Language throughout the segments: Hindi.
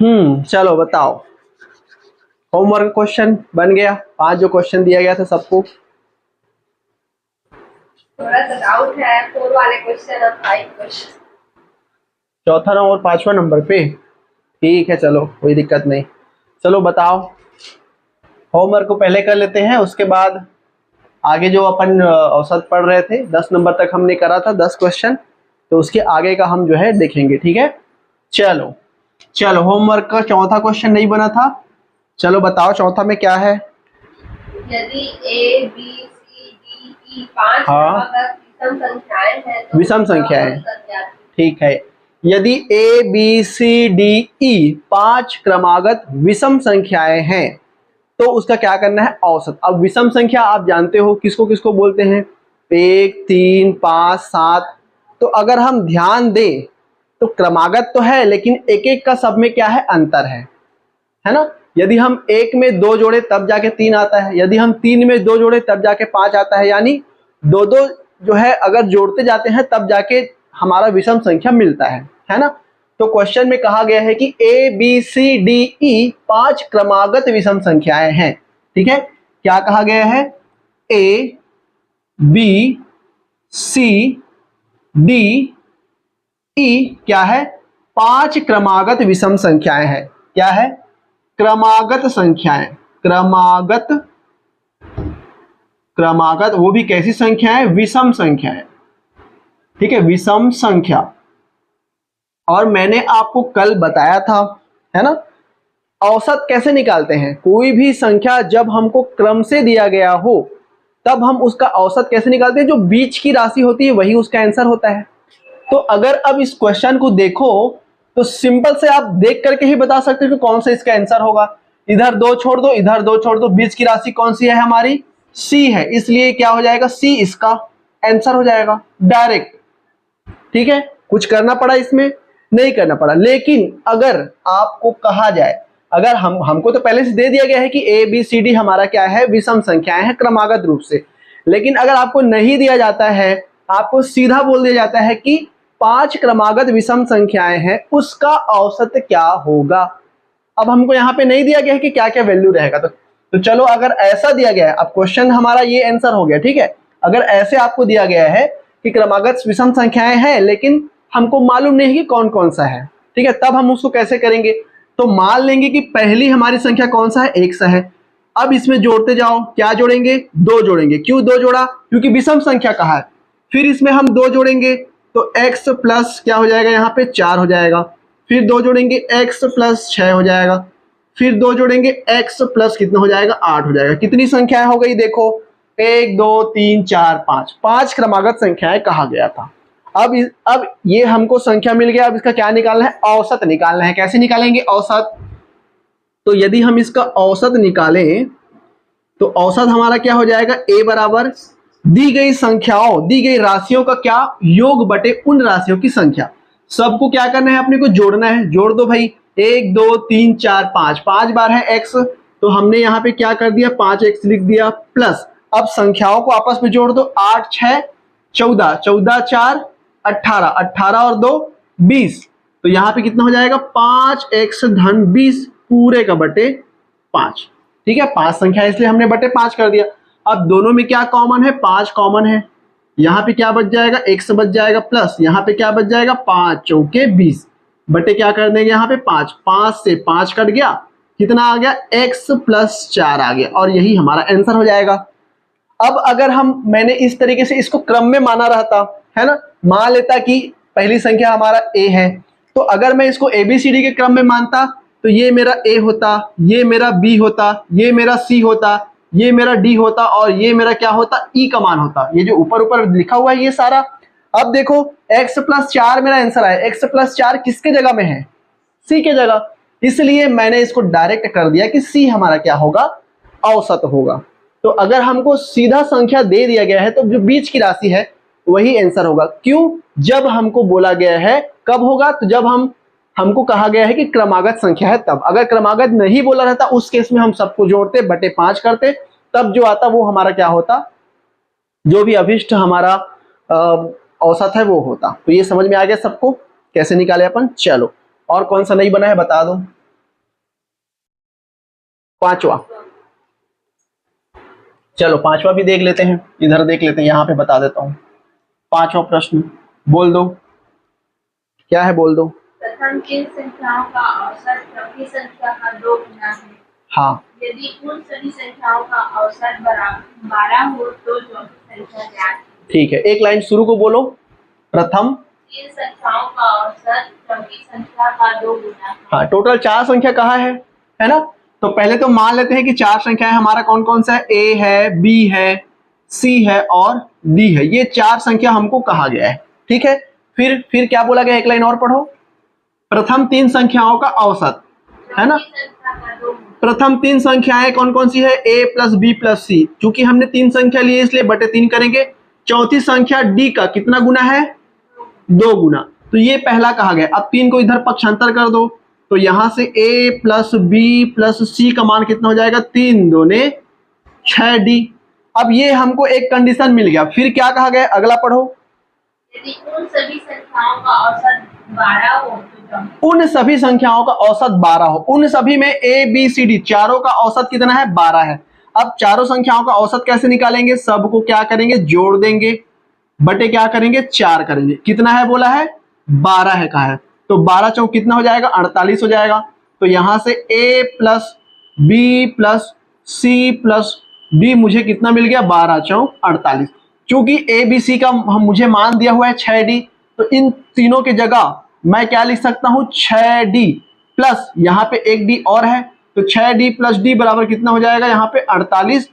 चलो बताओ। होमवर्क क्वेश्चन बन गया, 5 जो क्वेश्चन दिया गया था सबको। थोड़ा सा डाउट है 4 वाले क्वेश्चन और 5 क्वेश्चन। चौथा और 5वां नंबर पे, ठीक है चलो कोई दिक्कत नहीं। चलो बताओ, होमवर्क को पहले कर लेते हैं, उसके बाद आगे जो अपन औसत पढ़ रहे थे 10 नंबर तक हमने करा था 10 क्वेश्चन, तो उसके आगे का हम जो है देखेंगे, ठीक है। चलो चलो होमवर्क का चौथा क्वेश्चन नहीं बना था, चलो बताओ चौथा में क्या है। यदि A B C D E 5 विषम संख्याएं हैं तो विषम संख्याएं, ठीक है। यदि A B C D E 5 क्रमागत विषम संख्याएं हैं तो उसका क्या करना है, औसत। अब विषम संख्या आप जानते हो किसको किसको बोलते हैं, 1 3 5 7। तो अगर हम ध्यान दें तो क्रमागत तो है लेकिन एक एक का सब में क्या है, अंतर है ना। यदि हम 1 में 2 जोड़े तब जाके 3 आता है, यदि हम 3 में 2 जोड़े तब जाके 5 आता है, यानी 2 जो है अगर जोड़ते जाते हैं तब जाके हमारा विषम संख्या मिलता है ना। तो क्वेश्चन में कहा गया है कि A B C D E 5 क्रमागत विषम संख्याएं हैं, ठीक है। क्या कहा गया है, A B C D E क्या है, 5 क्रमागत विषम संख्याएं हैं। क्या है, क्रमागत संख्याएं, क्रमागत क्रमागत वो भी कैसी संख्या है, विषम संख्या है, ठीक है, विषम संख्या। और मैंने आपको कल बताया था, है ना, औसत कैसे निकालते हैं। कोई भी संख्या जब हमको क्रम से दिया गया हो तब हम उसका औसत कैसे निकालते हैं, जो बीच की राशि होती है वही उसका आंसर होता है। तो अगर अब इस क्वेश्चन को देखो तो सिंपल से आप देख करके ही बता सकते हो कि कौन सा इसका आंसर होगा। इधर 2 छोड़ दो, इधर 2 छोड़ दो, बीच की राशि कौन सी है हमारी, सी है, इसलिए क्या हो जाएगा, सी इसका आंसर हो जाएगा डायरेक्ट, ठीक है। कुछ करना पड़ा इसमें, नहीं करना पड़ा। लेकिन अगर आपको कहा जाए, अगर हमको तो पहले से दे दिया गया है कि ए बी सी डी हमारा क्या है, विषम संख्याएं हैं क्रमागत रूप से, लेकिन अगर आपको नहीं दिया जाता है, आपको सीधा बोल दिया जाता है कि 5 क्रमागत विषम संख्याएं हैं, उसका औसत क्या होगा। अब हमको यहाँ पे नहीं दिया गया है कि क्या क्या वैल्यू रहेगा, तो चलो अगर ऐसा दिया गया है, अब क्वेश्चन हमारा ये आंसर हो गया, ठीक है। अगर ऐसे आपको दिया गया है कि क्रमागत विषम संख्याएं हैं लेकिन हमको मालूम नहीं कि कौन कौन सा है, ठीक है, तब हम उसको कैसे करेंगे। तो मान लेंगे कि पहली हमारी संख्या कौन सा है, 1 सा है। अब इसमें जोड़ते जाओ, क्या जोड़ेंगे, 2 जोड़ेंगे। क्यों 2 जोड़ा, क्योंकि विषम संख्या कहा है। फिर इसमें हम 2 जोड़ेंगे तो x प्लस क्या हो जाएगा, यहाँ पे 4 हो जाएगा। फिर 2 जोड़ेंगे x प्लस 6 हो जाएगा। फिर 2 जोड़ेंगे x प्लस कितना हो जाएगा, 8 हो जाएगा। कितनी संख्याएं हो गई देखो, 1 2 3 4 5, 5 क्रमागत संख्याएं कहा गया था। अब ये हमको संख्या मिल गया, अब इसका क्या निकालना है, औसत निकालना है। कैसे निकालेंगे औसत, तो यदि हम इसका औसत निकालें तो औसत हमारा क्या हो जाएगा, a बराबर दी गई संख्याओं, दी गई राशियों का क्या, योग बटे उन राशियों की संख्या। सबको क्या करना है, अपने को जोड़ना है। जोड़ दो भाई, 1 2 3 4 5, 5 बार है x, तो हमने यहाँ पे क्या कर दिया, 5x लिख दिया, प्लस अब संख्याओं को आपस में जोड़ दो, 8 6 14, 14 4 18, 18 और 2 20, तो यहाँ पे कितना हो जाएगा, 5x धन 20 पूरे का बटे 5, ठीक है। 5 संख्या इसलिए हमने बटे 5 कर दिया। अब दोनों में क्या कॉमन है, 5 कॉमन है। यहाँ पे क्या बच जाएगा, x बच जाएगा, प्लस यहाँ पे क्या बच जाएगा, 5 चौके 20 बटे क्या कर देंगे, यहाँ पे 5, 5 से 5 कट गया, कितना आ गया, x प्लस 4 आ गया, और यही हमारा आंसर हो जाएगा। अब अगर मैंने इस तरीके से इसको क्रम में माना रहता, है ना, मान लेता कि पहली संख्या हमारा a है, तो अगर मैं इसको ABCD के क्रम में मानता तो ये मेरा A होता, ये मेरा B होता, ये मेरा C होता, ये मेरा D होता, और ये मेरा क्या होता, E का मान होता। ये जो ऊपर ऊपर लिखा हुआ है ये सारा। अब देखो x प्लस 4 मेरा आंसर आया, x प्लस 4 किसके जगह में है, C के जगह, इसलिए मैंने इसको डायरेक्ट कर दिया कि C हमारा क्या होगा, औसत होगा। तो अगर हमको सीधा संख्या दे दिया गया है तो जो बीच की राशि है वही आंसर होगा। क्यों, जब हमको बोला गया है, कब होगा, तो जब हमको कहा गया है कि क्रमागत संख्या है तब। अगर क्रमागत नहीं बोला रहता उस केस में हम सबको जोड़ते, बटे 5 करते, तब जो आता वो हमारा क्या होता, जो भी अभिष्ट हमारा औसत है वो होता। तो ये समझ में आ गया सबको कैसे निकाले अपन। चलो और कौन सा नहीं बना है बता दो। पांचवा। चलो पांचवा भी देख लेते हैं, इधर देख लेते हैं, यहां पे बता देता हूं। पांचवा प्रश्न बोल दो, क्या है बोल दो। प्रथम तीन संख्याओं का औसत चौथी संख्या का 2 गुना है। हाँ यदि उन सभी संख्याओं का औसत बराबर 12 हो तो चौथी संख्या ज्ञात है। ठीक है, एक लाइन शुरू को बोलो। प्रथम तीन संख्याओं का औसत चौथी संख्या का 2 गुना है। हाँ, टोटल 4 संख्या कहाँ है ना। तो पहले तो मान लेते हैं कि 4 संख्याएं हमारा कौन कौन सा है, ए है, बी है, सी है और डी है। ये 4 संख्या हमको कहा गया है। ठीक है, फिर क्या बोला गया, एक लाइन और पढ़ो। प्रथम 3 संख्याओं का औसत, है ना। प्रथम 3 संख्याएं कौन कौन सी है, a प्लस बी प्लस सी। चूंकि हमने 3 संख्या लिए इसलिए बटे 3 करेंगे। चौथी संख्या डी का कितना गुना है, 2 गुना। तो ये पहला कहा गया। अब 3 को इधर पक्षांतर कर दो, तो यहां से a प्लस बी प्लस सी का मान कितना हो जाएगा, 3 दूने 6d। अब ये हमको एक कंडीशन मिल गया। फिर क्या कहा गया, अगला पढ़ो। यदि उन सभी संख्याओं का औसत 12 हो तो उन सभी संख्याओं का औसत 12 हो। उन सभी में ए बी सी डी चारों का औसत कितना है, 12 है। अब चारों संख्याओं का औसत कैसे निकालेंगे, सबको क्या करेंगे, जोड़ देंगे, बटे क्या करेंगे, 4 करेंगे। कितना है बोला है, 12 है कहा है। तो 12 चौक कितना हो जाएगा, 48 हो जाएगा। तो यहां से a plus b plus c plus d मुझे कितना मिल गया, 12 चौक 48। चूंकि ए बी सी का हम मुझे मान दिया हुआ है 6d, तो इन तीनों की जगह मैं क्या लिख सकता हूं, 6d प्लस यहाँ पे एक डी और है। तो 6d प्लस डी बराबर कितना हो जाएगा, यहाँ पे 48।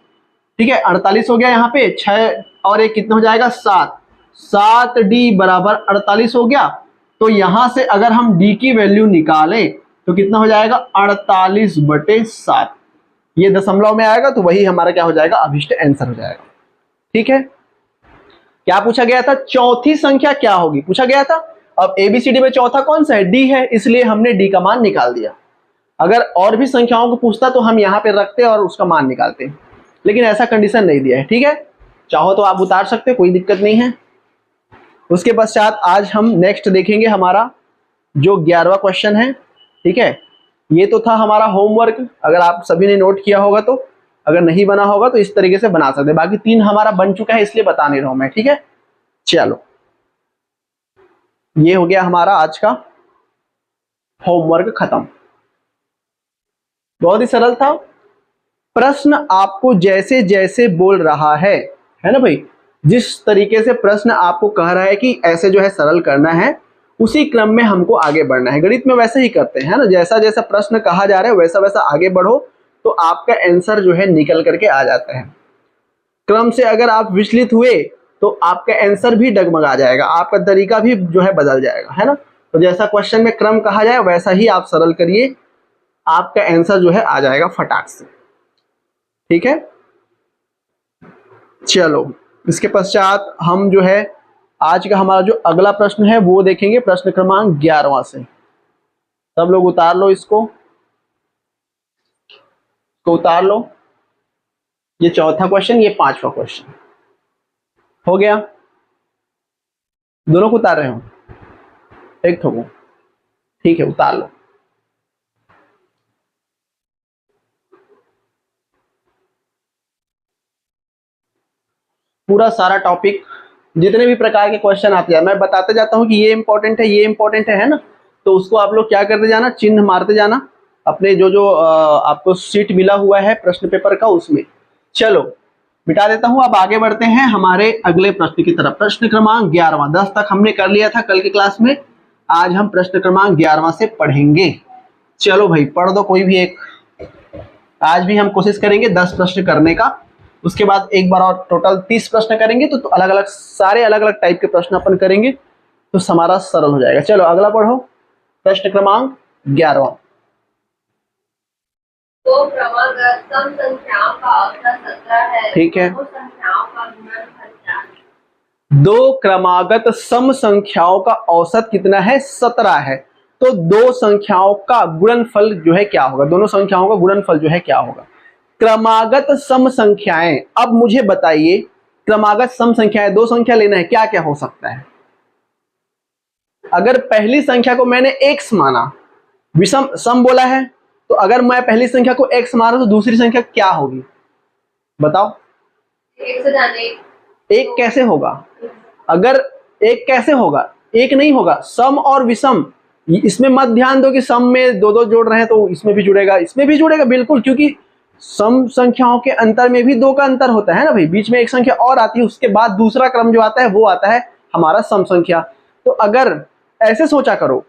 ठीक है, 48 हो गया। यहाँ पे 6 और एक कितना हो जाएगा, 7। 7d बराबर 48 हो गया। तो यहां से अगर हम d की वैल्यू निकालें तो कितना हो जाएगा, 48/7। ये दशमलव में आएगा तो वही हमारा क्या हो जाएगा, अभिष्ट आंसर हो जाएगा। ठीक है, क्या पूछा गया था, चौथी संख्या क्या होगी पूछा गया था। अब एबीसीडी में चौथा कौन सा है, डी है, इसलिए हमने डी का मान निकाल दिया। अगर और भी संख्याओं को पूछता तो हम यहाँ पे रखते और उसका मान निकालते, लेकिन ऐसा कंडीशन नहीं दिया है। ठीक है, चाहो तो आप उतार सकते, कोई दिक्कत नहीं है। उसके पश्चात आज हम नेक्स्ट देखेंगे हमारा जो 11वां क्वेश्चन है। ठीक है, ये तो था हमारा होमवर्क, अगर आप सभी ने नोट किया होगा तो, अगर नहीं बना होगा तो इस तरीके से बना सकते। बाकी 3 हमारा बन चुका है इसलिए बता नहीं रहा हूं मैं। ठीक है, चलो ये हो गया हमारा आज का होमवर्क खत्म। बहुत ही सरल था। प्रश्न आपको जैसे जैसे बोल रहा है ना भाई, जिस तरीके से प्रश्न आपको कह रहा है कि ऐसे जो है सरल करना है, उसी क्रम में हमको आगे बढ़ना है। गणित में वैसे ही करते हैं ना, जैसा जैसा प्रश्न कहा जा रहा है वैसा वैसा आगे बढ़ो तो आपका आंसर जो है निकल करके आ जाता है। क्रम से अगर आप विचलित हुए तो आपका आंसर भी डगमगा जाएगा, आपका तरीका भी जो है बदल जाएगा, है ना। तो जैसा क्वेश्चन में क्रम कहा जाए वैसा ही आप सरल करिए, आपका आंसर जो है आ जाएगा फटाक से। ठीक है, चलो इसके पश्चात हम जो है आज का हमारा जो अगला प्रश्न है वो देखेंगे, प्रश्न क्रमांक 11वां से। सब लोग उतार लो इसको, तो उतार लो। ये चौथा क्वेश्चन, ये 5वां क्वेश्चन हो गया। दोनों को उतार रहे हो, एक ठोको, ठीक है उतार लो। पूरा सारा टॉपिक, जितने भी प्रकार के क्वेश्चन आते हैं मैं बताते जाता हूं कि ये इंपॉर्टेंट है, ये इंपॉर्टेंट है ना। तो उसको आप लोग क्या करते जाना, चिन्ह मारते जाना अपने जो जो आपको सीट मिला हुआ है प्रश्न पेपर का उसमें। चलो मिटा देता हूं, अब आगे बढ़ते हैं हमारे अगले प्रश्न की तरफ। प्रश्न क्रमांक 11वां, 10 तक हमने कर लिया था कल की क्लास में, आज हम प्रश्न क्रमांक 11वां से पढ़ेंगे। चलो भाई पढ़ दो कोई भी एक। आज भी हम कोशिश करेंगे 10 प्रश्न करने का, उसके बाद एक बार और टोटल 30 प्रश्न करेंगे। तो अलग अलग सारे अलग अलग टाइप के प्रश्न अपन करेंगे तो हमारा सरल हो जाएगा। चलो अगला पढ़ो, प्रश्न क्रमांक 11वां। दो क्रमागत सम संख्याओं का औसत 17 है। ठीक है, दो संख्याओं का गुणनफल क्या है? दो क्रमागत सम संख्याओं का औसत कितना है, 17 है। तो दो संख्याओं का गुणनफल जो है क्या होगा, दोनों संख्याओं का गुणनफल जो है क्या होगा। क्रमागत सम संख्याएं, अब मुझे बताइए क्रमागत सम संख्याएं, दो संख्या लेना है, क्या क्या हो सकता है। अगर पहली संख्या को मैंने x माना, विषम सम बोला है तो अगर मैं पहली संख्या को x मारूं तो दूसरी संख्या क्या होगी, बताओ। एक से जाने एक कैसे होगा, अगर एक कैसे होगा, एक नहीं होगा, सम और विषम। इसमें मत ध्यान दो कि सम में दो दो जोड़ रहे हैं तो इसमें भी जुड़ेगा, इसमें भी जुड़ेगा, बिल्कुल, क्योंकि सम संख्याओं के अंतर में भी दो का अंतर होता है ना भाई, बीच में एक संख्या और आती है, उसके बाद दूसरा क्रम जो आता है वो आता है हमारा सम संख्या। तो अगर ऐसे सोचा करो,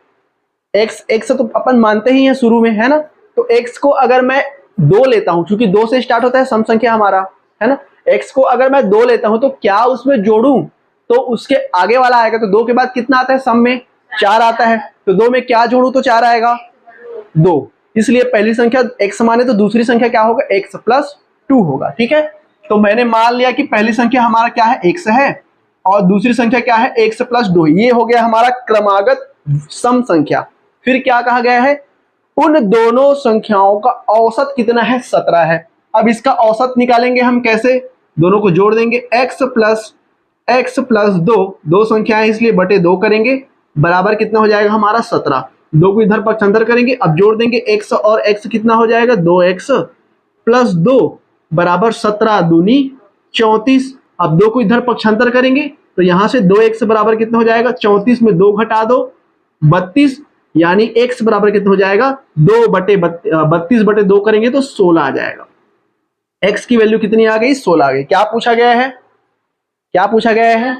x x तो अपन मानते ही हैं शुरू में, है ना, तो x को अगर मैं 2 लेता हूं, क्योंकि 2 से स्टार्ट होता है सम संख्या हमारा, है ना, x को अगर मैं 2 लेता हूं तो क्या उसमें जोड़ूं तो उसके आगे वाला आएगा, तो 2 के बाद कितना आता है, सम में 4 आता है, तो 2 में क्या जोड़ूं तो 4 आएगा, 2। इसलिए पहली संख्या x माने तो दूसरी संख्या क्या होगा, x प्लस 2 होगा। ठीक है, तो मैंने मान लिया कि पहली संख्या हमारा क्या है, x है, और दूसरी संख्या क्या है, x प्लस 2। ये हो गया हमारा क्रमागत सम संख्या। फिर क्या कहा गया है, उन दोनों संख्याओं का औसत कितना है, 17 है। अब इसका औसत निकालेंगे हम कैसे, दोनों को जोड़ देंगे, x प्लस 2, दो संख्याएं इसलिए बटे 2 करेंगे, बराबर कितना हो जाएगा हमारा 17। 2 को इधर पक्षांतर करेंगे, अब जोड़ देंगे x और x कितना हो जाएगा, 2x प्लस 2 बराबर 17 दूनी 34। अब 2 को इधर पक्षांतर करेंगे तो यहां से 2x बराबर कितना हो जाएगा, 34 में 2 घटा दो 32, यानी x बराबर कितना हो जाएगा, 32/2 करेंगे तो 16 आ जाएगा। x की वैल्यू कितनी आ गई, 16 आ गई। क्या पूछा गया है, क्या पूछा गया है,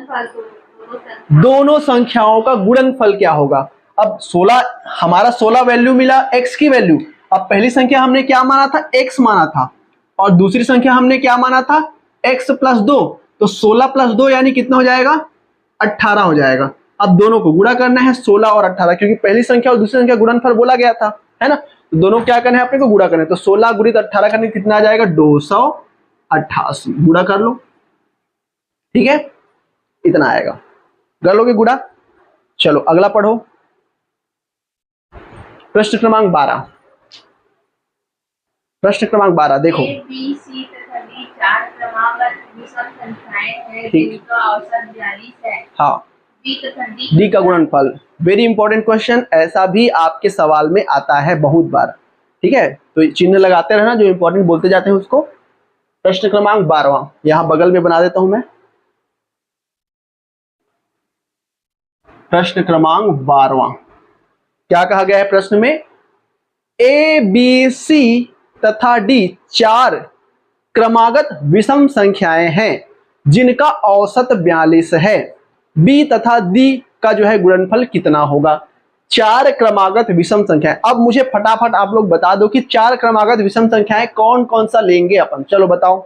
दोनों संख्याओं का गुणनफल क्या होगा। अब 16 हमारा 16 वैल्यू मिला x की वैल्यू। अब पहली संख्या हमने क्या माना था, x माना था, और दूसरी संख्या हमने क्या माना था, x प्लस 2, तो 16 प्लस 2 यानी कितना हो जाएगा, 18 हो जाएगा। अब दोनों को गुणा करना है 16 और 18, क्योंकि पहली संख्या और दूसरी संख्या गुणनफल बोला गया था, है ना, तो दोनों क्या करना है, अपने को गुणा करना है। तो 16 गुणित 18 करने कितना आ जाएगा, 288। गुणा कर लो, ठीक है, इतना आएगा, कर लोगे गुणा। चलो अगला पढ़ो, प्रश्न क्रमांक 12। प्रश्न क्रमांक 12 देखो, A, B, C तथा D 4 क्रमागत विषम संख्याएं हैं ठीक। जिनका औसत 42 है। हाँ, B तथा D D का गुणनफल, वेरी इंपॉर्टेंट क्वेश्चन, ऐसा भी आपके सवाल में आता है बहुत बार। ठीक है, तो चिन्ह लगाते रहना, जो इंपॉर्टेंट बोलते जाते हैं उसको। प्रश्न क्रमांक 12 यहां बगल में बना देता हूं मैं। प्रश्न क्रमांक 12 क्या कहा गया है प्रश्न में, A, B, C तथा D 4 क्रमागत विषम संख्याएं हैं जिनका औसत 42 है। B तथा D का जो है गुणनफल कितना होगा। 4 क्रमागत विषम संख्याएं। अब मुझे फटाफट आप लोग बता दो कि 4 क्रमागत विषम संख्याएं कौन कौन सा लेंगे अपन, चलो बताओ।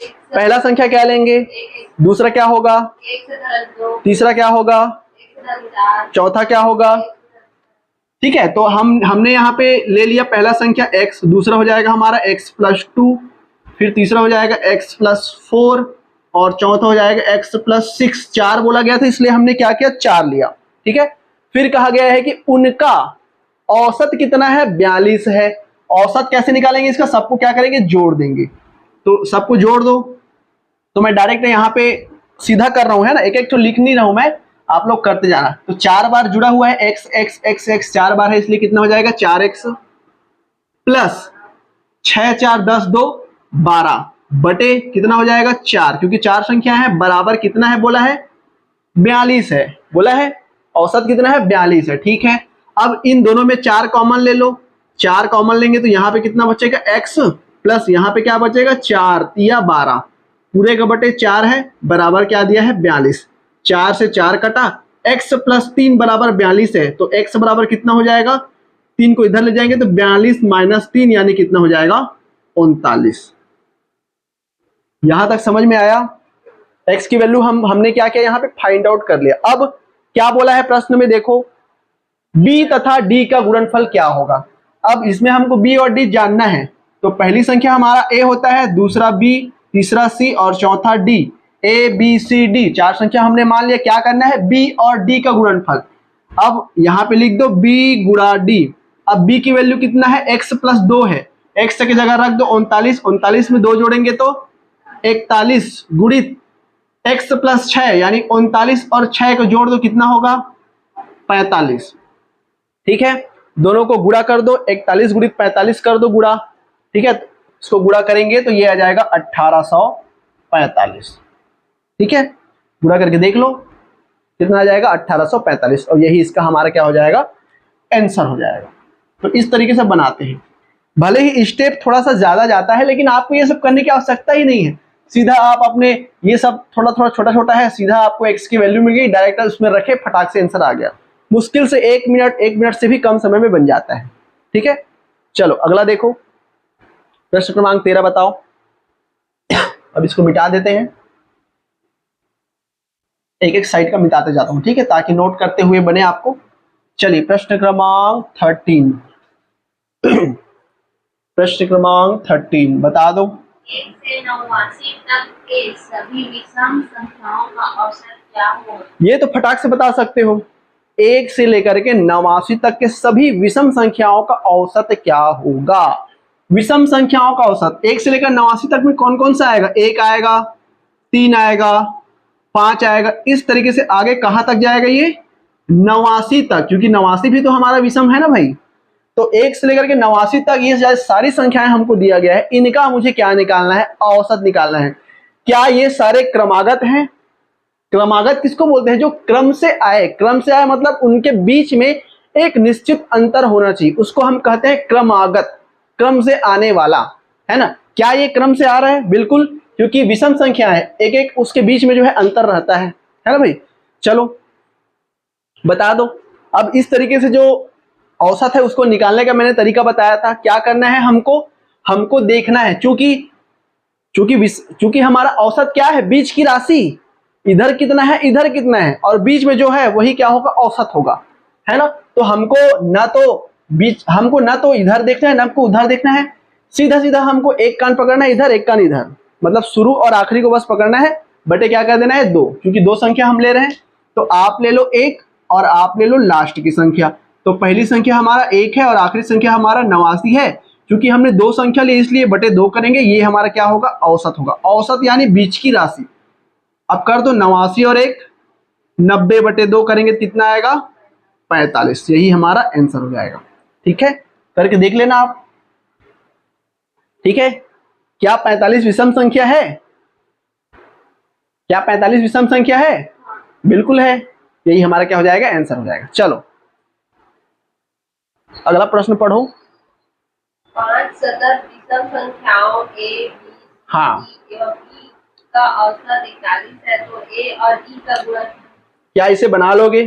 पहला संख्या क्या लेंगे, दूसरा क्या होगा, तीसरा क्या होगा, चौथा क्या होगा। ठीक है, तो हमने यहाँ पे ले लिया पहला संख्या x, दूसरा हो जाएगा हमारा x प्लस 2, फिर तीसरा हो जाएगा x प्लस 4, और चौथा हो जाएगा x प्लस 6। 4 बोला गया था इसलिए हमने क्या किया, 4 लिया। ठीक है, फिर कहा गया है कि उनका औसत कितना है, 42 है। औसत कैसे निकालेंगे इसका, सबको क्या करेंगे, जोड़ देंगे। तो सबको जोड़ दो, तो मैं डायरेक्ट यहाँ पे सीधा कर रहा हूं, है ना, एक एक तो लिख नहीं रहा हूं मैं, आप लोग करते जाना। तो 4 बार जुड़ा हुआ है x x x x, 4 बार है इसलिए कितना हो जाएगा, 4x प्लस 6 4 10 2 12 बटे कितना हो जाएगा, 4, क्योंकि 4 संख्या है, बराबर कितना है बोला है, 42 है, बोला है औसत कितना है, 42 है। ठीक है, अब इन दोनों में 4 कॉमन ले लो, 4 कॉमन लेंगे तो यहाँ पे कितना बचेगा, x प्लस यहाँ पे क्या बचेगा, 4 या 12, पूरे का बटे 4 है, बराबर क्या दिया है, 42। 4 से 4 कटा, x प्लस 3 बराबर 42 है, तो x बराबर कितना हो जाएगा, 3 को इधर ले जाएंगे तो 42 माइनस 3 यानी कितना हो जाएगा, 39। यहां तक समझ में आया। x की वैल्यू हमने क्या किया, यहाँ पे फाइंड आउट कर लिया। अब क्या बोला है प्रश्न में, देखो b तथा d का गुणनफल क्या होगा। अब इसमें हमको b और d जानना है, तो पहली संख्या हमारा a होता है, दूसरा b, तीसरा c और चौथा d। a b c d 4 संख्या हमने मान लिया, क्या करना है, b और d का गुणनफल। अब यहाँ पे लिख दो b गुणा d। अब b की वैल्यू कितना है, x प्लस 2 है, x की जगह रख दो 39, 39 में 2 जोड़ेंगे तो 41 गुणित x प्लस 6 यानी 39 और 6 को जोड़ दो कितना होगा, 45। ठीक है, दोनों को गुणा कर दो, 41 गुणित 45 कर दो गुणा, ठीक है, इसको गुणा करेंगे तो ये आ जाएगा 1845, ठीक है, गुणा करके देख लो कितना आ जाएगा 1845, और यही इसका हमारा क्या हो जाएगा, आंसर हो जाएगा। तो इस तरीके से बनाते हैं, भले ही स्टेप थोड़ा सा ज्यादा जाता है लेकिन आपको ये सब करने की आवश्यकता ही नहीं है, सीधा आप अपने ये सब थोड़ा थोड़ा छोटा छोटा है, सीधा आपको x की वैल्यू मिल गई, डायरेक्ट उसमें रखे, फटाक से आंसर आ गया। मुश्किल से 1 मिनट से भी कम समय में बन जाता है, ठीक है। चलो अगला देखो, प्रश्न क्रमांक 13 बताओ। अब इसको मिटा देते हैं, एक एक साइड का मिटाते जाता हूं, ठीक है, ताकि नोट करते हुए बने आपको। चलिए प्रश्न क्रमांक 13, प्रश्न क्रमांक 13 बता दो। 1 से 89 तक के सभी विषम संख्याओं का औसत क्या होगा? ये तो फटाक से बता सकते हो, 1 से लेकर के 89 तक के सभी विषम संख्याओं का औसत क्या होगा। विषम संख्याओं का औसत 1 से लेकर 89 तक में कौन कौन सा आएगा, 1 आएगा, 3 आएगा, 5 आएगा, इस तरीके से आगे कहां तक जाएगा, ये 89 तक, क्योंकि 89 भी तो हमारा विषम है ना भाई। तो 1 से लेकर के 89 तक ये सारी संख्याएं हमको दिया गया है, इनका मुझे क्या निकालना है, औसत निकालना है। क्या ये सारे क्रमागत हैं? क्रमागत किसको बोलते हैं, जो क्रम से आए, क्रम से आए मतलब उनके बीच में एक निश्चित अंतर होना चाहिए, उसको हम कहते हैं क्रमागत, क्रम से आने वाला, है ना। क्या ये क्रम से आ रहा है, बिल्कुल, क्योंकि विषम संख्या है, एक एक उसके बीच में जो है अंतर रहता है ना भाई। चलो बता दो। अब इस तरीके से जो औसत है उसको निकालने का मैंने तरीका बताया था, क्या करना है, हमको देखना है, चूंकि हमारा औसत क्या है, बीच की राशि, इधर कितना है इधर कितना है, और बीच में जो है वही क्या होगा, औसत होगा, है ना। तो हमको ना तो इधर देखना है ना हमको उधर देखना है, सीधा सीधा हमको एक कान पकड़ना है इधर, एक कान इधर, मतलब शुरू और आखिरी को बस पकड़ना है, बटे क्या कर देना है 2, क्योंकि 2 संख्या हम ले रहे हैं। तो आप ले लो 1 और आप ले लो लास्ट की संख्या। तो पहली संख्या हमारा 1 है और आखिरी संख्या हमारा 89 है, क्योंकि हमने 2 संख्या ली इसलिए बटे 2 करेंगे, ये हमारा क्या होगा, औसत होगा। औसत यानी बीच की राशि। अब कर दो 89 और 1, 90 बटे 2 करेंगे कितना आएगा, 45, यही हमारा आंसर हो जाएगा, ठीक है, करके देख लेना आप, ठीक है। क्या 45 विषम संख्या है, क्या 45 विषम संख्या है, बिल्कुल है, यही हमारा क्या हो जाएगा, आंसर हो जाएगा। चलो अगला प्रश्न पढ़ो। 5 सतत विषम संख्याओं ए, बी, हाँ, सी एवं ई का औसत 41 है, तो ए और ई का गुणन क्या इसे बना लोगे,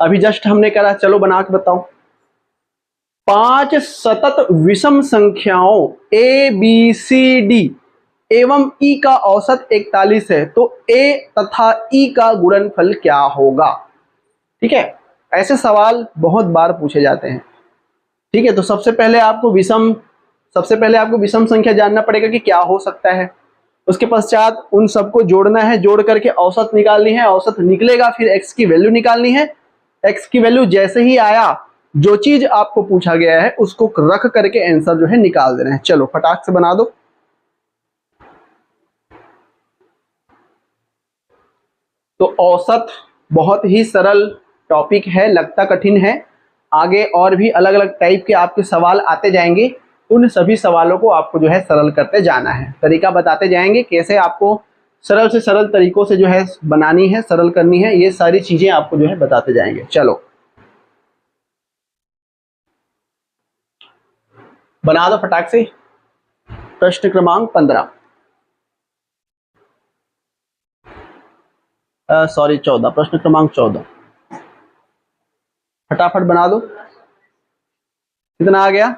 अभी जस्ट हमने करा, चलो बना के बताओ। 5 सतत विषम संख्याओं ए बी सी डी एवं ई का औसत 41 है, तो ए तथा ई का गुणनफल क्या होगा, ठीक है। ऐसे सवाल बहुत बार पूछे जाते हैं, ठीक है। तो सबसे पहले आपको विषम संख्या जानना पड़ेगा कि क्या हो सकता है, उसके पश्चात उन सबको जोड़ना है, जोड़ करके औसत निकालनी है, औसत निकलेगा फिर x की वैल्यू निकालनी है। x की वैल्यू जैसे ही आया, जो चीज आपको पूछा गया है उसको रख करके आंसर जो है निकाल देना है। चलो फटाक से बना दो। तो औसत बहुत ही सरल टॉपिक है, लगता कठिन है, आगे और भी अलग अलग टाइप के आपके सवाल आते जाएंगे, उन सभी सवालों को आपको जो है सरल करते जाना है, तरीका बताते जाएंगे कैसे आपको सरल से सरल तरीकों से जो है बनानी है, सरल करनी है, ये सारी चीजें आपको जो है बताते जाएंगे। चलो बना दो फटाक से। प्रश्न क्रमांक 15 सॉरी 14, प्रश्न क्रमांक 14 फटाफट बना दो। कितना आ गया,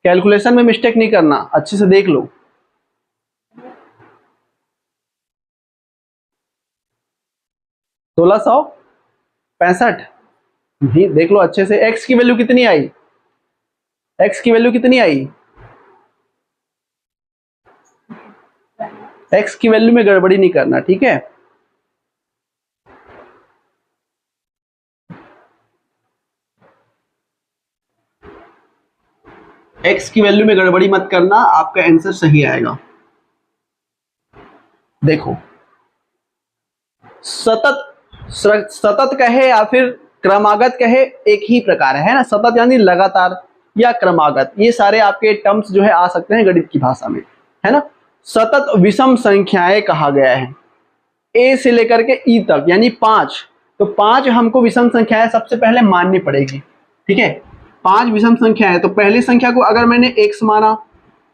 कैलकुलेशन में मिस्टेक नहीं करना, अच्छे से देख लो। 1665 भी देख लो अच्छे से। x की वैल्यू कितनी आई, x की वैल्यू कितनी आई, x की वैल्यू में गड़बड़ी नहीं करना, ठीक है। x की वैल्यू में गड़बड़ी मत करना, आपका आंसर सही आएगा। देखो सतत कहे या फिर क्रमागत कहे एक ही प्रकार है ना, सतत यानी लगातार या क्रमागत, ये सारे आपके टर्म्स जो है आ सकते हैं गणित की भाषा में, है ना। सतत विषम संख्याएं कहा गया है, ए से लेकर के ई तक यानी 5, तो 5 हमको विषम संख्याएं सबसे पहले माननी पड़ेगी, ठीक है। 5 विषम संख्या है, तो पहली संख्या को अगर मैंने x माना,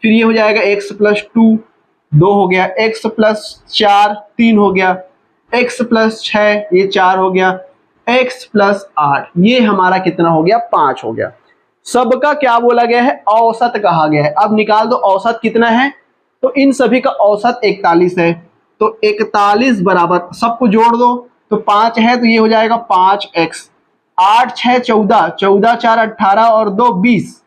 फिर ये हो जाएगा x प्लस 2 2 हो गया, x प्लस 4 3 हो गया, x प्लस 6 ये 4 हो गया, x प्लस 8 ये हमारा कितना हो गया 5 हो गया। सबका क्या बोला गया है, औसत कहा गया है। अब निकाल दो औसत कितना है, तो इन सभी का औसत 41 है, तो 41 बराबर सबको जोड़ दो, तो 5 है तो ये हो जाएगा 5x, 8 6 14 14 4 18 और 2 20,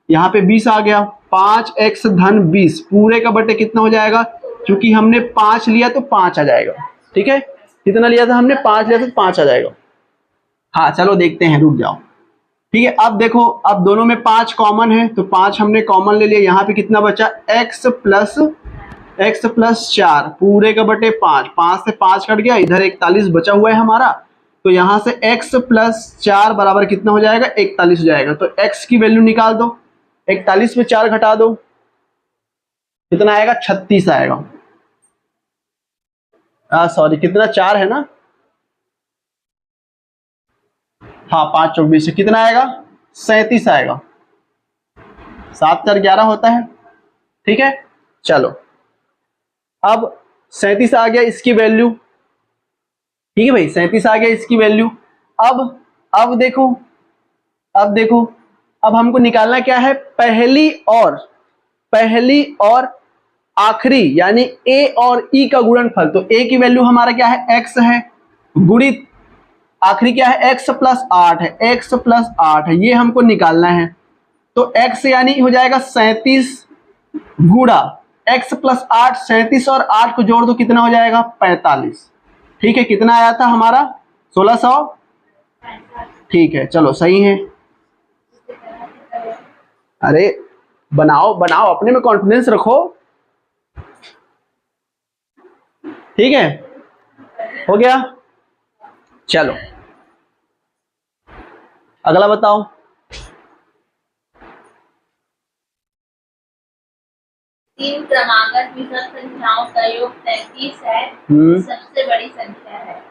यहाँ पे 20 आ गया, 5x धन 20 पूरे का बटे कितना हो जाएगा, क्योंकि हमने 5 लिया तो 5 आ जाएगा, ठीक है। कितना लिया था हमने, 5 लिया तो 5 आ जाएगा। हाँ चलो देखते हैं, रुक जाओ, ठीक है। अब देखो, अब दोनों में 5 कॉमन है, तो 5 हमने कॉमन ले लिया, यहाँ पे कितना बचा x प्लस 4 पूरे का बटे 5, 5 से 5 कट गया, इधर 41 बचा हुआ है हमारा, तो यहाँ से x प्लस 4 बराबर कितना हो जाएगा 41 हो जाएगा, तो x की वैल्यू निकाल दो, 41 में 4 घटा दो, कितना आएगा 36 आएगा, सॉरी कितना 4 है ना, हाँ 5 24 से कितना आएगा 37 आएगा, 7 4 11 होता है, ठीक है। चलो अब 37 आ गया इसकी वैल्यू, ठीक है भाई 37 आ गया इसकी वैल्यू। अब देखो, अब हमको निकालना क्या है, पहली और आखिरी यानी a और e का गुणनफल, तो a की वैल्यू हमारा क्या है x है, गुणित आखिरी क्या है x प्लस 8 है, x प्लस 8 है, ये हमको निकालना है, तो x यानी हो जाएगा 37 गुणा x प्लस 8, 37 और 8 को जोड़ दो कितना हो जाएगा 45, ठीक है। कितना आया था हमारा 1600, ठीक है चलो सही है। अरे बनाओ बनाओ, अपने में कॉन्फिडेंस रखो, ठीक है हो गया। चलो अगला बताओ, तीन क्रमागत विषम संख्याओं का योग 33 है, सबसे बड़ी संख्या है।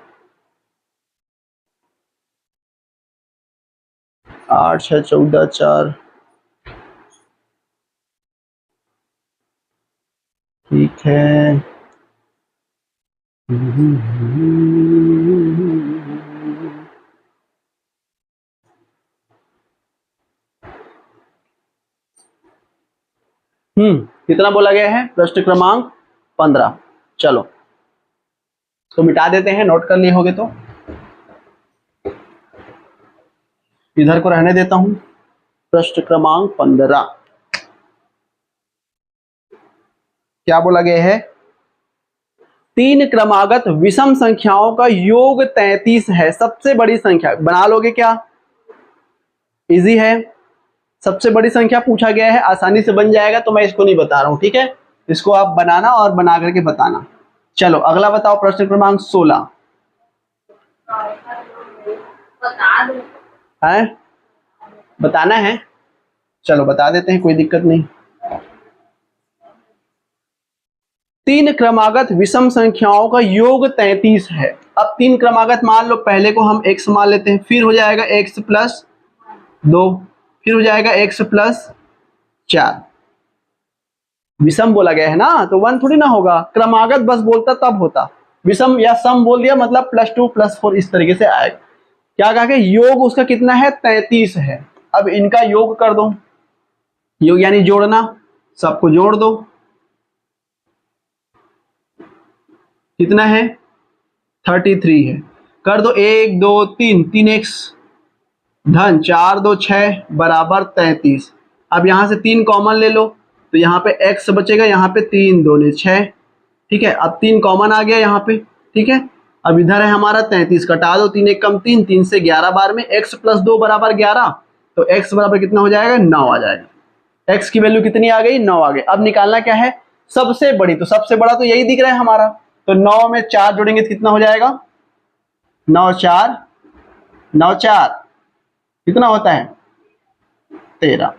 8 6 14 4, ठीक है। कितना बोला गया है, प्रश्न क्रमांक 15। चलो तो मिटा देते हैं, नोट कर लिए होगे तो, इधर को रहने देता हूं। प्रश्न क्रमांक 15 क्या बोला गया है, तीन क्रमागत विषम संख्याओं का योग 33 है, सबसे बड़ी संख्या। बना लोगे क्या, इजी है, सबसे बड़ी संख्या पूछा गया है, आसानी से बन जाएगा, तो मैं इसको नहीं बता रहा हूं, ठीक है। इसको आप बनाना और बना करके बताना। चलो अगला बताओ, प्रश्न क्रमांक 16 है, बताना है, चलो बता देते हैं, कोई दिक्कत नहीं। तीन क्रमागत विषम संख्याओं का योग 33 है। अब तीन क्रमागत मान लो, पहले को हम x मान लेते हैं, फिर हो जाएगा x प्लस 2, फिर हो जाएगा x प्लस 4। विषम बोला गया है ना, तो 1 थोड़ी ना होगा, क्रमागत बस बोलता तब होता, विषम या सम बोल दिया मतलब +2 +4 इस तरीके से आएगा। क्या कहा कि योग उसका कितना है 33 है। अब इनका योग कर दो, योग यानी जोड़ना, सबको जोड़ दो, कितना है 33 है, कर दो 1 2 3, 3x धन 4 2 6 बराबर 33। अब यहां से 3 कॉमन ले लो, तो यहाँ पे x बचेगा, यहाँ पे 3 2 6, ठीक है। अब 3 कॉमन आ गया यहाँ पे, ठीक है। अब इधर है हमारा 33, कटा दो, 3 1 कम 3, 3 से 11 बार में x प्लस 2 बराबर 11, तो x बराबर कितना हो जाएगा 9 आ जाएगा। x की वैल्यू कितनी आ गई 9 आ गई। अब निकालना क्या है सबसे बड़ी, तो सबसे बड़ा तो यही दिख रहा है हमारा, तो 9 में 4 जोड़ेंगे तो कितना हो जाएगा 9 4 9 4 कितना होता है 13।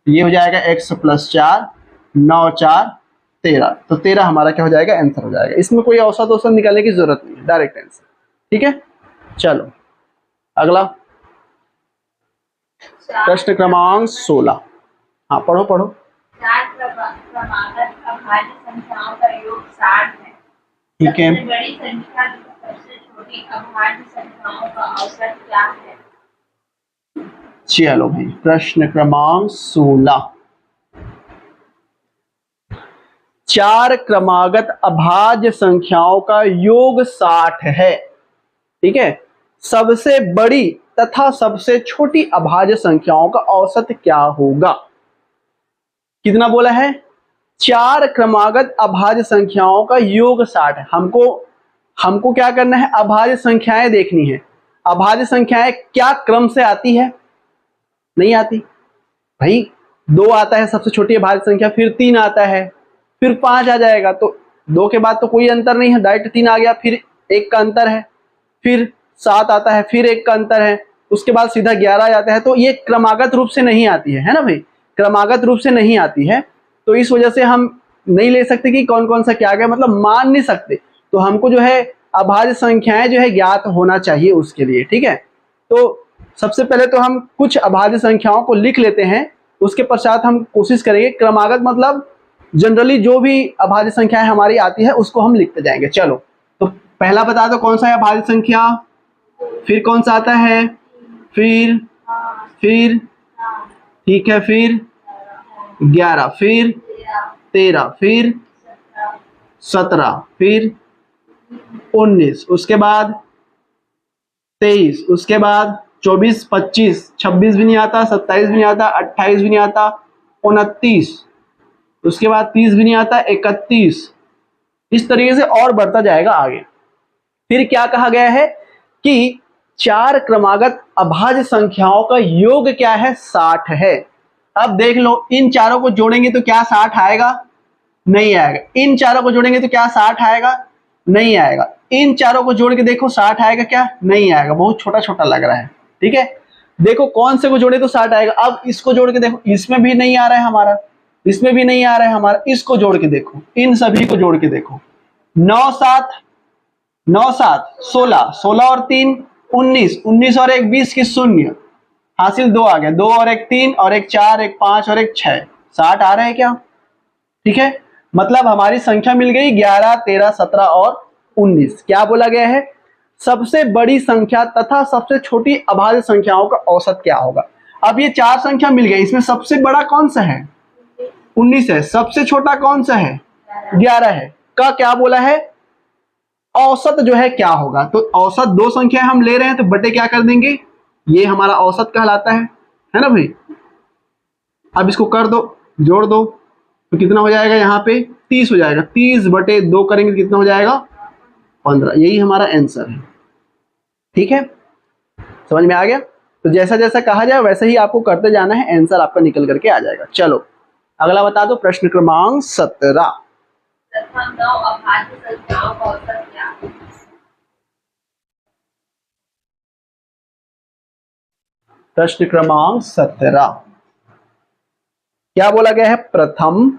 ये हो जाएगा x + 4, 9 4 13। तो 13 हमारा क्या हो जाएगा आंसर हो जाएगा। इसमें कोई औसत औसत निकालने की जरूरत नहीं है, डायरेक्ट आंसर। ठीक है, चलो अगला प्रश्न क्रमांक 16। हाँ पढ़ो पढ़ो। 4 क्रमागत अभाज्य संख्याओं का योग 60 है। ठीक है, सबसे बड़ी संख्या तथा सबसे छोटी अभाज्य संख्याओं का औसत क्या है? चलो भाई प्रश्न क्रमांक 16। 4 क्रमागत अभाज्य संख्याओं का योग 60 है। ठीक है, सबसे बड़ी तथा सबसे छोटी अभाज्य संख्याओं का औसत क्या होगा? कितना बोला है? 4 क्रमागत अभाज्य संख्याओं का योग 60 है। हमको क्या करना है? अभाज्य संख्याएं देखनी है। अभाज्य संख्याएं क्या क्रम से आती है? नहीं आती भाई। 2 आता है सबसे छोटी अभाज्य संख्या, फिर 3 आता है, फिर 5 आ जाएगा। तो 2 के बाद तो कोई अंतर नहीं है, डायरेक्ट 3 आ गया, फिर 1 का अंतर है, फिर 7 आता है, फिर 1 का अंतर है, उसके बाद सीधा 11 आ जाता है। तो ये क्रमागत रूप से नहीं आती है ना भाई, क्रमागत रूप से नहीं आती है। तो इस वजह से हम नहीं ले सकते कि कौन कौन सा क्या गया, मतलब मान नहीं सकते। तो हमको जो है अभाज्य संख्याएं जो है ज्ञात होना चाहिए उसके लिए। ठीक है, तो सबसे पहले तो हम कुछ अभाज्य संख्याओं को लिख लेते हैं, उसके पश्चात हम कोशिश करेंगे। क्रमागत मतलब जनरली जो भी अभाज्य संख्याएं हमारी आती है उसको हम लिखते जाएंगे। चलो तो पहला बता दो कौन सा है अभाज्य संख्या, फिर कौन सा आता है, फिर ठीक है, फिर 11, फिर 13, फिर 17, फिर 19, उसके बाद 23, उसके बाद 24, 25, 26 भी नहीं आता, 27 भी नहीं आता, 28 भी नहीं आता, 29, उसके बाद 30 भी नहीं आता, 31। इस तरीके से और बढ़ता जाएगा आगे। फिर क्या कहा गया है कि 4 क्रमागत अभाज्य संख्याओं का योग क्या है? 60 है। अब देख लो, इन चारों को जोड़ेंगे तो क्या 60 आएगा? नहीं आएगा। इन चारों को जोड़ेंगे तो क्या 60 आएगा? नहीं आएगा। इन चारों को जोड़ के देखो 60 आएगा क्या? नहीं आएगा, बहुत छोटा छोटा लग रहा है। ठीक है, देखो कौन से को जोड़े तो 60 आएगा। अब इसको जोड़ के देखो, इसमें भी नहीं आ रहा है हमारा, इसमें भी नहीं आ रहा है हमारा, इसको जोड़ के देखो, इन सभी को जोड़ के देखो। 9 7 9 7 16, 16 और 3 19, 19 और 1 20 की शून्य, हासिल 2 आ गया, 2 और 1 3 और 1 4, 1 5 और 1 6, 60 आ रहे हैं क्या? ठीक है, मतलब हमारी संख्या मिल गई 11 13 17 और 19। क्या बोला गया है? सबसे बड़ी संख्या तथा सबसे छोटी अभाज्य संख्याओं का औसत क्या होगा? अब ये 4 संख्या मिल गई, इसमें सबसे बड़ा कौन सा है? 19 है। सबसे छोटा कौन सा है? 11 है। का क्या बोला है? औसत जो है क्या होगा? तो औसत 2 संख्या हम ले रहे हैं तो बटे क्या कर देंगे, ये हमारा औसत कहलाता है ना भाई। अब इसको कर दो, जोड़ दो, तो कितना हो जाएगा? यहाँ पे 30 हो जाएगा। 30 बटे 2 करेंगे तो कितना हो जाएगा? 15। यही हमारा आंसर है। ठीक है, समझ में आ गया? तो जैसा जैसा कहा जाए वैसे ही आपको करते जाना है, आंसर आपका निकल करके आ जाएगा। चलो अगला बता दो, प्रश्न क्रमांक 17। प्रथम 9 अभाज्य संख्याओं का औसत क्या है? प्रश्न क्रमांक 17 क्या बोला गया है? प्रथम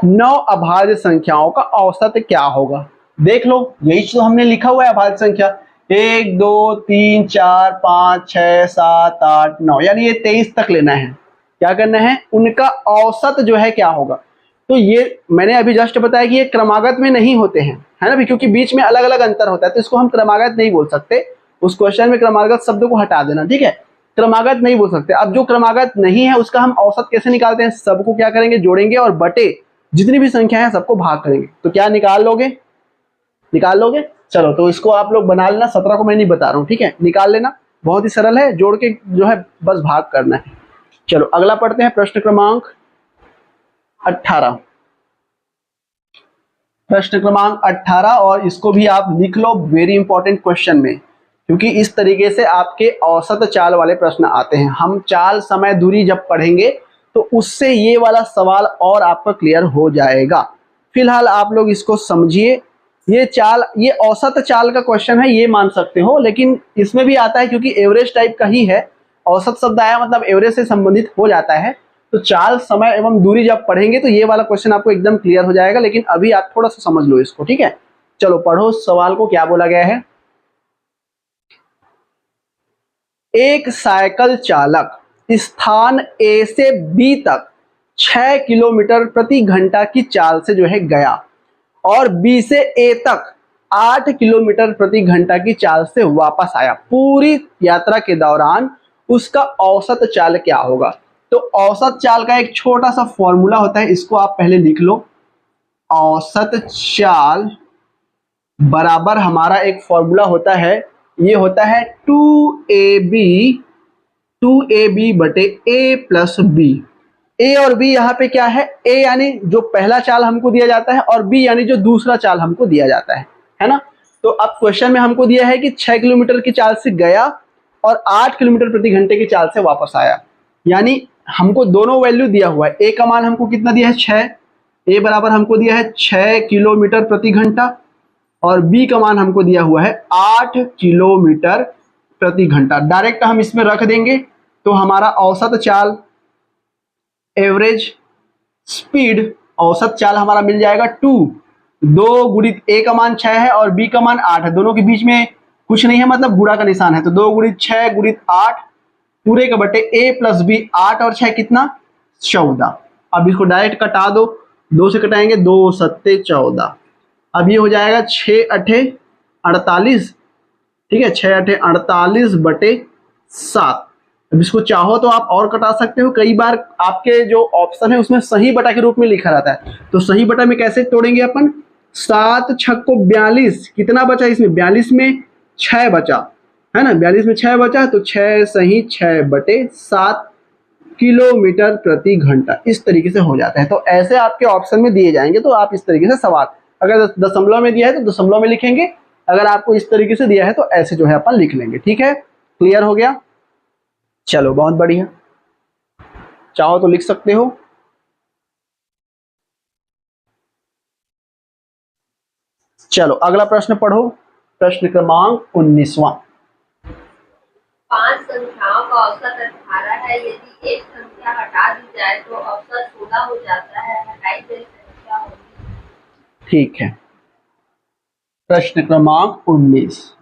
9 अभाज्य संख्याओं का औसत क्या होगा? देख लो, यही तो हमने लिखा हुआ है अभाज्य संख्या। 1 2 3 4 5 6 7 8 9, यानी ये 23 तक लेना है। क्या करना है? उनका औसत जो है क्या होगा? तो ये मैंने अभी जस्ट बताया कि ये क्रमागत में नहीं होते हैं, है ना भी, क्योंकि बीच में अलग अलग अंतर होता है, तो इसको हम क्रमागत नहीं बोल सकते। उस क्वेश्चन में क्रमागत शब्द को हटा देना। ठीक है, क्रमागत नहीं बोल सकते। अब जो क्रमागत नहीं है उसका हम औसत कैसे निकालते हैं? सबको क्या करेंगे? जोड़ेंगे और बटे जितनी भी संख्या है सबको भाग करेंगे। तो क्या निकाल लोगे? निकाल लोगे? चलो तो इसको आप लोग बना लेना। 17 को मैं नहीं बता रहा हूँ, ठीक है, निकाल लेना, बहुत ही सरल है, जोड़ के जो है बस भाग करना है। चलो अगला पढ़ते हैं, प्रश्न क्रमांक 18। प्रश्न क्रमांक 18, और इसको भी आप लिख लो वेरी इंपॉर्टेंट क्वेश्चन में, क्योंकि इस तरीके से आपके औसत चाल वाले प्रश्न आते हैं। हम चाल समय दूरी जब पढ़ेंगे तो उससे ये वाला सवाल और आपका क्लियर हो जाएगा। फिलहाल आप लोग इसको समझिए ये चाल, ये औसत चाल का क्वेश्चन है, ये मान सकते हो, लेकिन इसमें भी आता है क्योंकि एवरेज टाइप का ही है। औसत शब्द आया मतलब एवरेज से संबंधित हो जाता है। तो चाल, समय एवं दूरी जब पढ़ेंगे तो ये वाला क्वेश्चन आपको एकदम क्लियर हो जाएगा, लेकिन अभी आप थोड़ा सा समझ लो इसको, ठीक है। चलो पढ़ो सवाल को, क्या बोला गया है। एक साइकिल चालक स्थान ए से बी तक 6 किलोमीटर प्रति घंटा की चाल से जो है गया और बी से ए तक 8 किलोमीटर प्रति घंटा की चाल से वापस आया। पूरी यात्रा के दौरान उसका औसत चाल क्या होगा। तो औसत चाल का एक छोटा सा फॉर्मूला होता है, इसको आप पहले लिख लो। औसत चाल बराबर हमारा एक फॉर्मूला होता है, ये होता है 2ab बटे a प्लस बी। ए और बी यहाँ पे क्या है, ए यानी जो पहला चाल हमको दिया जाता है और बी यानी जो दूसरा चाल हमको दिया जाता है ना। तो अब क्वेश्चन में हमको दिया है कि 6 किलोमीटर की चाल से गया और 8 किलोमीटर प्रति घंटे की चाल से वापस आया, यानी हमको दोनों वैल्यू दिया हुआ है। ए का मान हमको कितना दिया है 6, ए बराबर हमको दिया है 6 किलोमीटर प्रति घंटा और बी का मान हमको दिया हुआ है 8 किलोमीटर प्रति घंटा। डायरेक्ट हम इसमें रख देंगे तो हमारा औसत चाल, एवरेज स्पीड, औसत चाल हमारा मिल जाएगा 2। 2 गुणित ए का मान 6 है और बी का मान 8 है, दोनों के बीच में कुछ नहीं है मतलब गुणा का निशान है, तो 2 गुणित 6 गुणित 8 पूरे का बटे ए प्लस बी, 8 और 6 कितना 14। अब इसको डायरेक्ट कटा दो, 2 से कटाएंगे 2 सत्ते 14। अब ये हो जाएगा 6 अठे 48, ठीक है, 6 अठे 48 बटे 7। अब इसको चाहो तो आप और कटा सकते हो, कई बार आपके जो ऑप्शन है उसमें सही बटा के रूप में लिखा रहता है, तो सही बटा में कैसे तोड़ेंगे अपन, 7 छक्को 42, कितना बचा इसमें 42 में 6 बचा है ना, 42 में 6 बचा तो 6 सही 6 बटे 7 किलोमीटर प्रति घंटा, इस तरीके से हो जाता है। तो ऐसे आपके ऑप्शन में दिए जाएंगे तो आप इस तरीके से सवाल, अगर दशमलव में दिया है तो दशमलव में लिखेंगे, अगर आपको इस तरीके से दिया है तो ऐसे जो है अपन लिख लेंगे, ठीक है। क्लियर हो गया, चलो बहुत बढ़िया, चाहो तो लिख सकते हो। चलो अगला प्रश्न पढ़ो, प्रश्न क्रमांक 19वां। 5 संख्याओं का औसत 18 है, यदि एक संख्या हटा दी जाए तो औसत 16 हो जाता है, हटाई गई संख्या होगी। ठीक है, प्रश्न क्रमांक 19,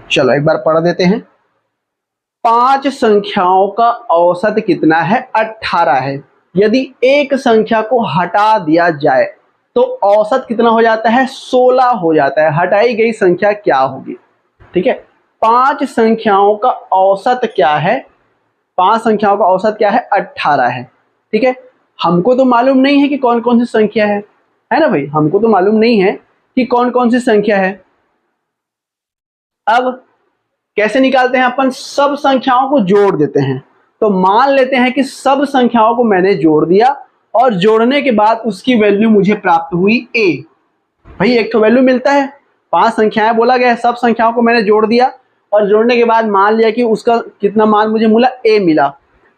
चलो एक बार पढ़ देते हैं। 5 संख्याओं का औसत कितना है, 18 है। यदि एक संख्या को हटा दिया जाए तो औसत कितना हो जाता है, 16 हो जाता है। हटाई गई संख्या क्या होगी, ठीक है। 5 संख्याओं का औसत क्या है, 5 संख्याओं का औसत क्या है, 18 है, ठीक है। हमको तो मालूम नहीं है कि कौन कौन सी संख्या है ना भाई, हमको तो मालूम नहीं है कि कौन कौन सी संख्या है। अब कैसे निकालते हैं अपन, सब संख्याओं को जोड़ देते हैं। तो मान लेते हैं कि सब संख्याओं को मैंने जोड़ दिया और जोड़ने के बाद उसकी वैल्यू मुझे प्राप्त हुई a। भाई एक तो वैल्यू मिलता है, 5 संख्याएं बोला गया है, सब संख्याओं को मैंने जोड़ दिया और जोड़ने के बाद मान लिया कि उसका कितना मान मुझे मिला, a मिला।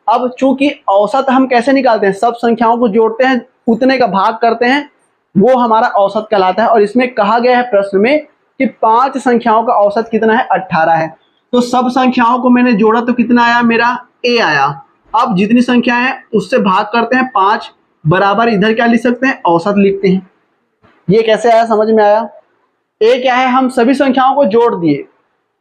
अब चूंकि औसत हम कैसे निकालते हैं, सब संख्याओं को जोड़ते हैं, उतने का भाग करते हैं, वो हमारा औसत कहलाता है। और इसमें कहा गया है प्रश्न में कि 5 संख्याओं का औसत कितना है, 18 है। तो सब संख्याओं को मैंने जोड़ा तो कितना आया, मेरा a आया। अब जितनी संख्या है उससे भाग करते हैं, 5 बराबर इधर क्या लिख सकते हैं, औसत लिखते हैं। ये कैसे आया, समझ में आया। a क्या है, हम सभी संख्याओं को जोड़ दिए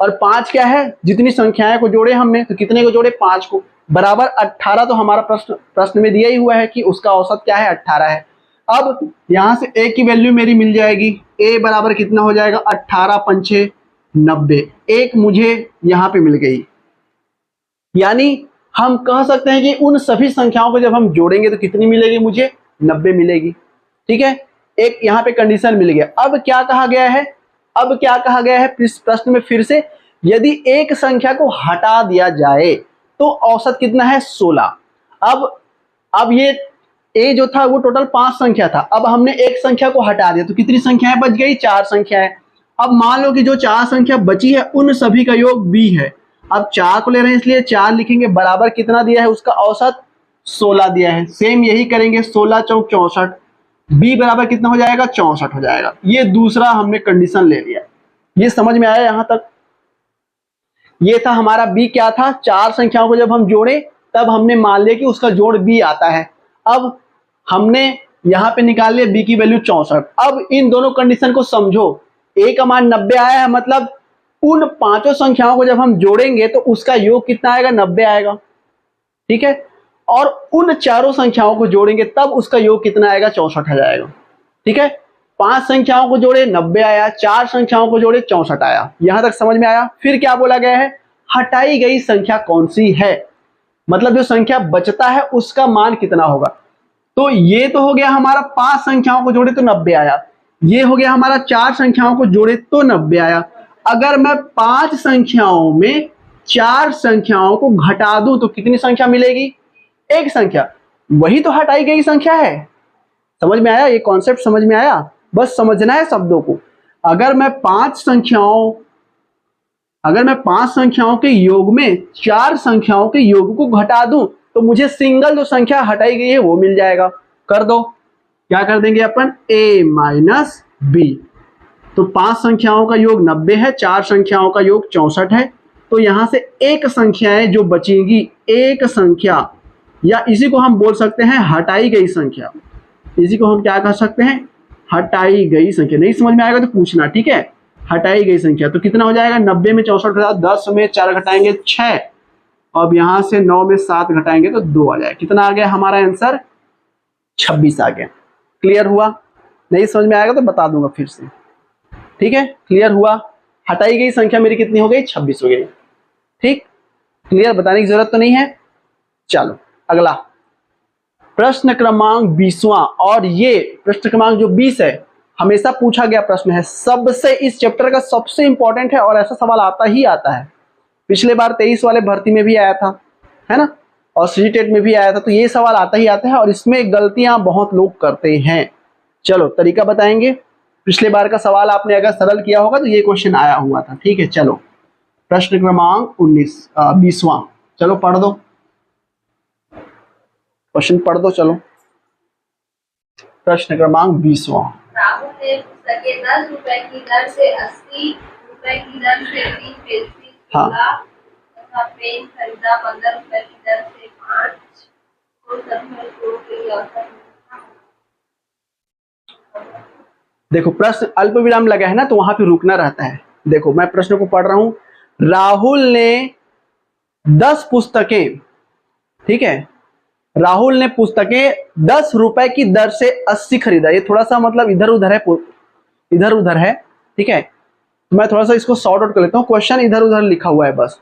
और 5 क्या है, जितनी संख्याएं को जोड़े हमने, तो कितने को जोड़े, 5 को, बराबर 18। तो हमारा प्रश्न में दिया ही हुआ है कि उसका औसत क्या है, 18 है। अब यहां से a की वैल्यू मेरी मिल जाएगी, a बराबर कितना हो जाएगा, 18 पंचे 90, एक मुझे यहां पे मिल गई। यानी हम कह सकते हैं कि उन सभी संख्याओं को जब हम जोड़ेंगे तो कितनी मिलेगी, मुझे 90 मिलेगी, ठीक है। एक यहाँ पे कंडीशन मिल गया। अब क्या कहा गया है, अब क्या कहा गया है प्रश्न में फिर से, यदि एक संख्या को हटा दिया जाए तो औसत कितना है, 16। अब ये a जो था वो टोटल 5 संख्या था, अब हमने एक संख्या को हटा दिया तो कितनी संख्याएं बच गई, 4 संख्याएं। अब मान लो कि जो 4 संख्या बची है उन सभी का योग b है। अब 4 को ले रहे हैं इसलिए 4 लिखेंगे, बराबर कितना दिया है, उसका औसत 16 दिया है। सेम यही करेंगे, 16 चौक 64, b बराबर कितना हो जाएगा, 64 हो जाएगा। ये दूसरा हमने कंडीशन ले लिया। ये समझ में आया यहां तक? ये था हमारा b क्या था, चार संख्याओं को जब हम जोड़े तब हमने मान लिया कि उसका जोड़ b आता है। अब हमने यहां पे निकाल लिया b की वैल्यू 64। अब इन दोनों कंडीशन को समझो। a का मान 90 आया है, मतलब उन पांचों संख्याओं को जब हम जोड़ेंगे तो उसका योग कितना आएगा, 90 आएगा। ठीक है, और उन चारों संख्याओं को जोड़ेंगे तब उसका योग कितना आएगा, 64 आ जाएगा। ठीक है, पांच संख्याओं को जोड़े 90 आया, चार संख्याओं को जोड़े 64 आया। यहां तक समझ में आया? फिर क्या बोला गया है, हटाई गई संख्या कौन सी है, मतलब जो संख्या बचता है उसका मान कितना होगा। तो ये तो हो गया हमारा पांच संख्याओं को जोड़े तो 90 आया, ये हो गया हमारा चार संख्याओं को जोड़े तो 90 आया। अगर मैं पांच संख्याओं में चार संख्याओं को घटा दूं तो कितनी संख्या मिलेगी, एक संख्या। वही तो हटाई गई संख्या है। समझ में आया? ये कॉन्सेप्ट समझ में आया? बस समझना है शब्दों को। अगर मैं पांच संख्याओं के योग में चार संख्याओं के योग को घटा दूं तो मुझे सिंगल जो संख्या हटाई गई है वो मिल जाएगा। कर दो, क्या कर देंगे अपन, a माइनस बी। तो पांच संख्याओं का योग 90 है, चार संख्याओं का योग 64 है। तो यहां से एक संख्याएं जो बचेंगी, एक संख्या, या इसी को हम बोल सकते हैं हटाई गई संख्या। इसी को हम क्या कह सकते हैं, हटाई गई संख्या। नहीं समझ में आएगा तो पूछना, ठीक है। हटाई गई संख्या तो कितना हो जाएगा, 90 में 64, 10 में 4 घटाएंगे 6, अब यहां से 9 में 7 घटाएंगे तो 2 आ जाएगा। कितना आ गया हमारा आंसर, 26 आ गया। क्लियर हुआ? नहीं समझ में आएगा तो बता दूंगा फिर से। ठीक है, क्लियर हुआ? हटाई गई संख्या मेरी कितनी हो गई, 26 हो गई। ठीक, क्लियर, बताने की जरूरत तो नहीं है। चलो अगला प्रश्न क्रमांक 20वां, और ये प्रश्न क्रमांक जो 20 है हमेशा पूछा गया प्रश्न है, सबसे इस चैप्टर का सबसे इंपॉर्टेंट है और ऐसा सवाल आता ही आता है। पिछले बार 23 वाले भर्ती में भी आया था, है ना, और सीजीटेट में भी आया था। तो ये सवाल आता ही आता है और इसमें गलतियां बहुत लोग करते हैं। चलो तरीका बताएंगे। पिछले बार का सवाल आपने अगर सरल किया होगा तो ये क्वेश्चन आया हुआ था। ठीक है, चलो प्रश्न क्रमांक 20वां, चलो पढ़ दो, क्वेश्चन पढ़ दो। चलो प्रश्न क्रमांक 20वां। राहुल ने पुस्तकें 10 रुपए की दर से 80 रुपए की दर से 3 पेंसिल तथा पेन खरीदा, 15 रुपए की दर से 5, तो सभी वस्तुओं के लिए औसत देखो प्रश्न अल्प विराम लगा है ना, तो वहां पे रुकना रहता है। देखो मैं प्रश्न को पढ़ रहा हूं। राहुल ने 10 पुस्तकें, ठीक है, राहुल ने पुस्तकें 10 रुपए की दर से 80 खरीदा। ये थोड़ा सा मतलब इधर उधर है, ठीक है। मैं थोड़ा सा इसको सॉर्ट आउट कर लेता हूँ, क्वेश्चन इधर उधर लिखा हुआ है बस।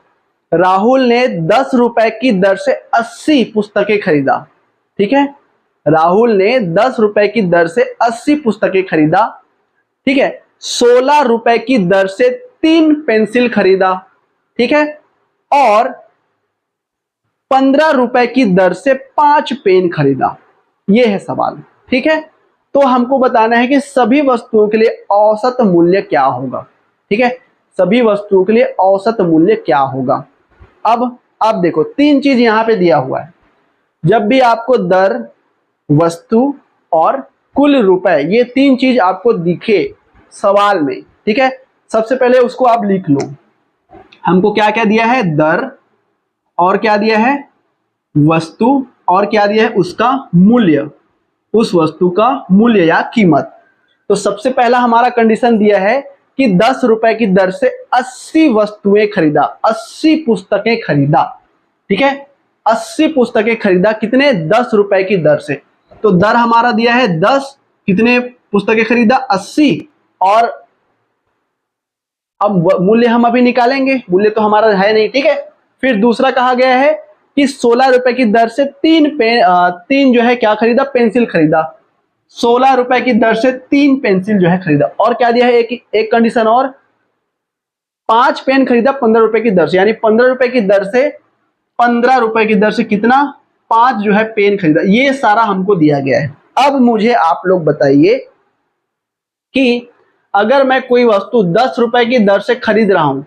राहुल ने 10 रुपए की दर से 80 पुस्तकें खरीदा, ठीक है। राहुल ने 10 रुपए की दर से 80 पुस्तकें खरीदा, ठीक है। 16 रुपए की दर से 3 पेंसिल खरीदा, ठीक है, और 15 रुपए की दर से 5 पेन खरीदा। यह है सवाल, ठीक है। तो हमको बताना है कि सभी वस्तुओं के लिए औसत मूल्य क्या होगा, ठीक है। सभी वस्तुओं के लिए औसत मूल्य क्या होगा। अब देखो 3 चीज यहां पे दिया हुआ है। जब भी आपको दर, वस्तु और कुल रुपए, ये 3 चीज आपको दिखे सवाल में, ठीक है, सबसे पहले उसको आप लिख लो। हमको क्या क्या दिया है, दर, और क्या दिया है, वस्तु, और क्या दिया है, उसका मूल्य, उस वस्तु का मूल्य या कीमत। तो सबसे पहला हमारा कंडीशन दिया है कि 10 रुपए की दर से 80 वस्तुएं खरीदा, 80 पुस्तकें खरीदा, ठीक है। 80 पुस्तकें खरीदा, कितने, 10 रुपए की दर से। तो दर हमारा दिया है 10, कितने पुस्तकें खरीदा, 80, और अब मूल्य हम अभी निकालेंगे, मूल्य तो हमारा है नहीं, ठीक है। फिर दूसरा कहा गया है कि 16 रुपए की दर से 3 जो है क्या खरीदा, पेंसिल खरीदा। 16 रुपए की दर से 3 पेंसिल जो है खरीदा, और क्या दिया है, एक कंडीशन और, 5 पेन खरीदा 15 रुपए की दर से, यानी 15 रुपए की दर से, 15 रुपए की दर से कितना, 5 जो है पेन खरीदा। ये सारा हमको दिया गया है। अब मुझे आप लोग बताइए कि अगर मैं कोई वस्तु 10 रुपए की दर से खरीद रहा हूं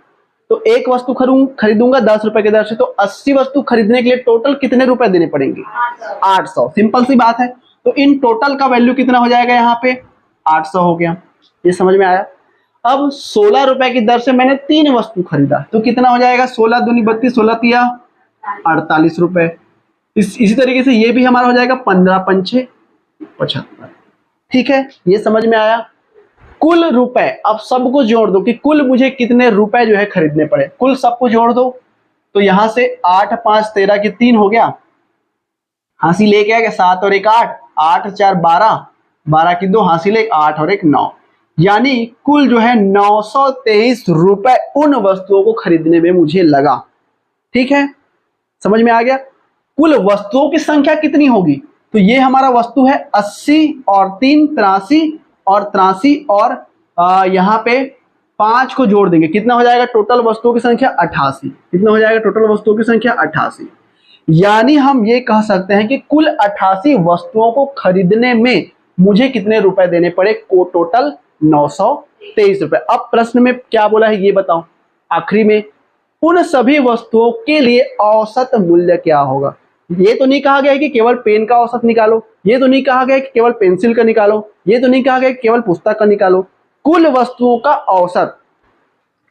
तो एक वस्तु खरीदूंगा 10 रुपए की दर से, तो 80 वस्तु खरीदने के लिए टोटल कितने रुपए देने पड़ेंगे, 800। सिंपल सी बात है। तो इन टोटल का वैल्यू कितना हो जाएगा यहाँ पे 800 हो गया। ये समझ में आया। अब 16 रुपए की दर से मैंने 3 वस्तु खरीदा तो कितना हो जाएगा 16 दूनी 32, 16 तिया 48 रुपए। इसी तरीके से ये भी हमारा हो जाएगा 15 पंचे 75। ठीक है, ये समझ में आया। कुल रुपए, अब सबको जोड़ दो कि कुल मुझे कितने रुपए जो है खरीदने पड़े, कुल सबको जोड़ दो। तो यहां से 8 5 13 की 3 हो गया, हासिल लेके आ गया 7 और 1 8, 8 4 12, 12 की 2 हासिल 1 8 और 1 9, यानी कुल जो है 923 रुपए उन वस्तुओं को खरीदने में मुझे लगा। ठीक है, समझ में आ गया। कुल वस्तुओं की संख्या कितनी होगी, तो ये हमारा वस्तु है 80 और 3 83 और 83 और यहाँ पे 5 को जोड़ देंगे, कितना हो जाएगा टोटल वस्तुओं की संख्या 88। कितना हो जाएगा टोटल वस्तुओं की संख्या 88, यानी हम ये कह सकते हैं कि कुल 88 वस्तुओं को खरीदने में मुझे कितने रुपए देने पड़े, को टोटल 923 रुपए। अब प्रश्न में क्या बोला है ये बताओ, आखिरी में उन सभी वस्तुओं के लिए औसत मूल्य क्या होगा। ये तो नहीं कहा गया है कि केवल पेन का औसत निकालो, ये तो नहीं कहा गया है कि केवल पेंसिल का निकालो, ये तो नहीं कहा गया कि केवल पुस्तक का निकालो, कुल वस्तुओं का औसत।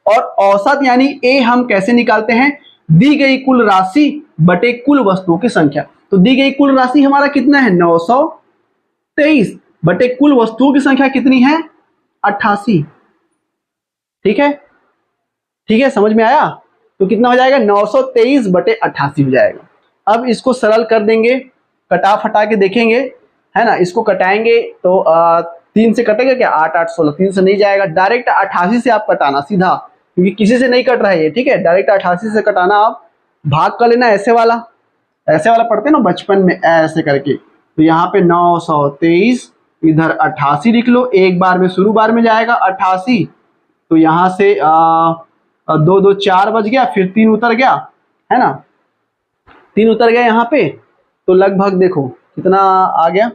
और औसत यानी ए हम कैसे निकालते हैं, दी गई कुल राशि बटे कुल वस्तुओं की संख्या। तो दी गई कुल राशि हमारा कितना है 923 बटे कुल वस्तुओं की संख्या कितनी है 88। ठीक है, ठीक है, समझ में आया। तो कितना हो जाएगा 923 बटे 88 हो जाएगा। अब इसको सरल कर देंगे, कटा फटा के देखेंगे, है ना। इसको कटाएंगे तो 3 से कटेगा क्या 8 8 16, 3 से नहीं जाएगा, डायरेक्ट 88 से आप कटाना सीधा, क्योंकि किसी से नहीं कट रहा है ये। ठीक है, डायरेक्ट 88 से कटाना, आप भाग कर लेना ऐसे वाला पढ़ते ना बचपन में ऐसे करके। तो यहाँ पे 923 इधर 88 लिख लो, एक बार में शुरू बार में जाएगा 88, तो यहाँ से 2 2 4 बच गया, फिर 3 उतर गया, है ना, 3 उतर गया यहाँ पे, तो लगभग देखो कितना आ गया,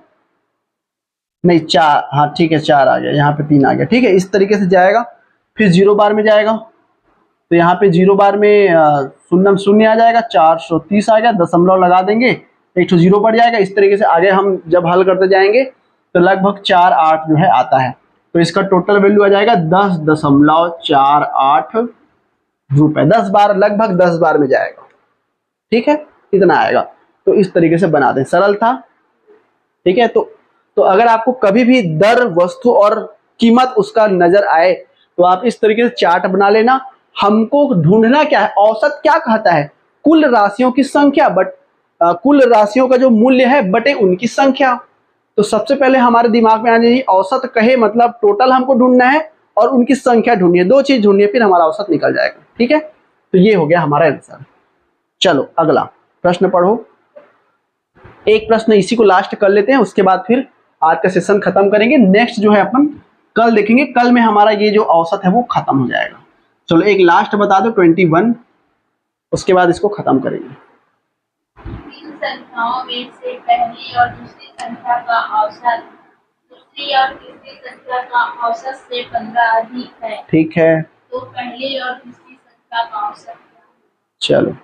नहीं 4, हाँ ठीक है 4 आ गया, यहाँ पे 3 आ गया। ठीक है, इस तरीके से जाएगा। फिर 0 बार में जाएगा, तो यहाँ पे 0 बार में शून्य शून्य आ जाएगा, 430 आ गया, दशमलव लगा देंगे, एक तो 0 बढ़ जाएगा। इस तरीके से आगे हम जब हल करते जाएंगे तो लगभग 48 जो है आता है। तो इसका टोटल वैल्यू आ जाएगा 10.48 रुपए, 10 बार, लगभग 10 बार में जाएगा। ठीक है, इतना आएगा। तो इस तरीके से बना दें, सरल था। ठीक है, तो अगर आपको कभी भी दर, वस्तु और कीमत उसका नजर आए तो आप इस तरीके से चार्ट बना लेना। हमको ढूंढना क्या है, औसत क्या कहता है, कुल राशियों की संख्या कुल राशियों का जो मूल्य है बटे उनकी संख्या। तो सबसे पहले हमारे दिमाग में आना चाहिए औसत कहे मतलब टोटल हमको ढूंढना है और उनकी संख्या ढूंढनी है, 2 चीज ढूंढनी है, फिर हमारा औसत निकल जाएगा। ठीक है, तो ये हो गया हमारा आंसर। चलो अगला प्रश्न पढ़ो। एक प्रश्न इसी को लास्ट कर लेते हैं, उसके बाद फिर आज का सेशन खत्म करेंगे। नेक्स्ट जो है अपन कल देखेंगे, कल में हमारा ये जो औसत है वो खत्म हो जाएगा। चलो एक लास्ट बता दो 21, उसके बाद इसको खत्म करेंगे। 3 संख्याओं में से पहली और दूसरी संख्या का औसत दूसरी और तीसरी संख्या का औसत से 15 अधिक है। ठीक है, तो पहली और तीसरी संख्या का औसत। चलो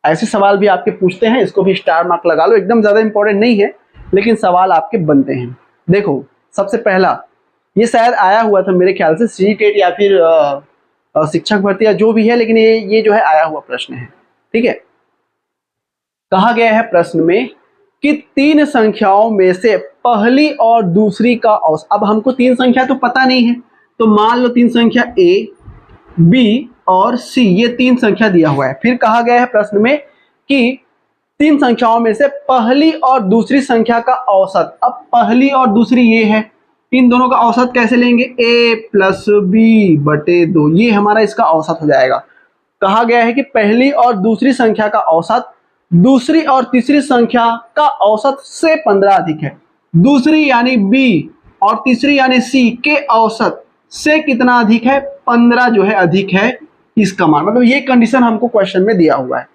ऐसे सवाल भी आपके पूछते हैं, इसको भी स्टार मार्क लगा लो, एकदम ज्यादा इंपॉर्टेंट नहीं है लेकिन सवाल आपके बनते हैं। देखो सबसे पहला, ये शायद आया हुआ था मेरे ख्याल से सीटेट या फिर शिक्षक भर्ती या जो भी है, लेकिन ये जो है आया हुआ प्रश्न है। ठीक है, कहा गया है प्रश्न में कि 3 संख्याओं में से पहली और दूसरी का औसत। अब हमको 3 संख्या तो पता नहीं है, तो मान लो 3 संख्या A, B और C, ये 3 संख्या दिया हुआ है। फिर कहा गया है प्रश्न में कि 3 संख्याओं में से पहली और दूसरी संख्या का औसत। अब पहली और दूसरी ये है, इन दोनों का औसत कैसे लेंगे, A प्लस B बटे 2, ये हमारा इसका औसत हो जाएगा। कहा गया है कि पहली और दूसरी संख्या का औसत दूसरी और तीसरी संख्या का औसत से 15 अधिक है। दूसरी यानी B और तीसरी यानी C के औसत से कितना अधिक है, 15 जो है अधिक है इसका मान। मतलब ये कंडीशन हमको क्वेश्चन में दिया हुआ है।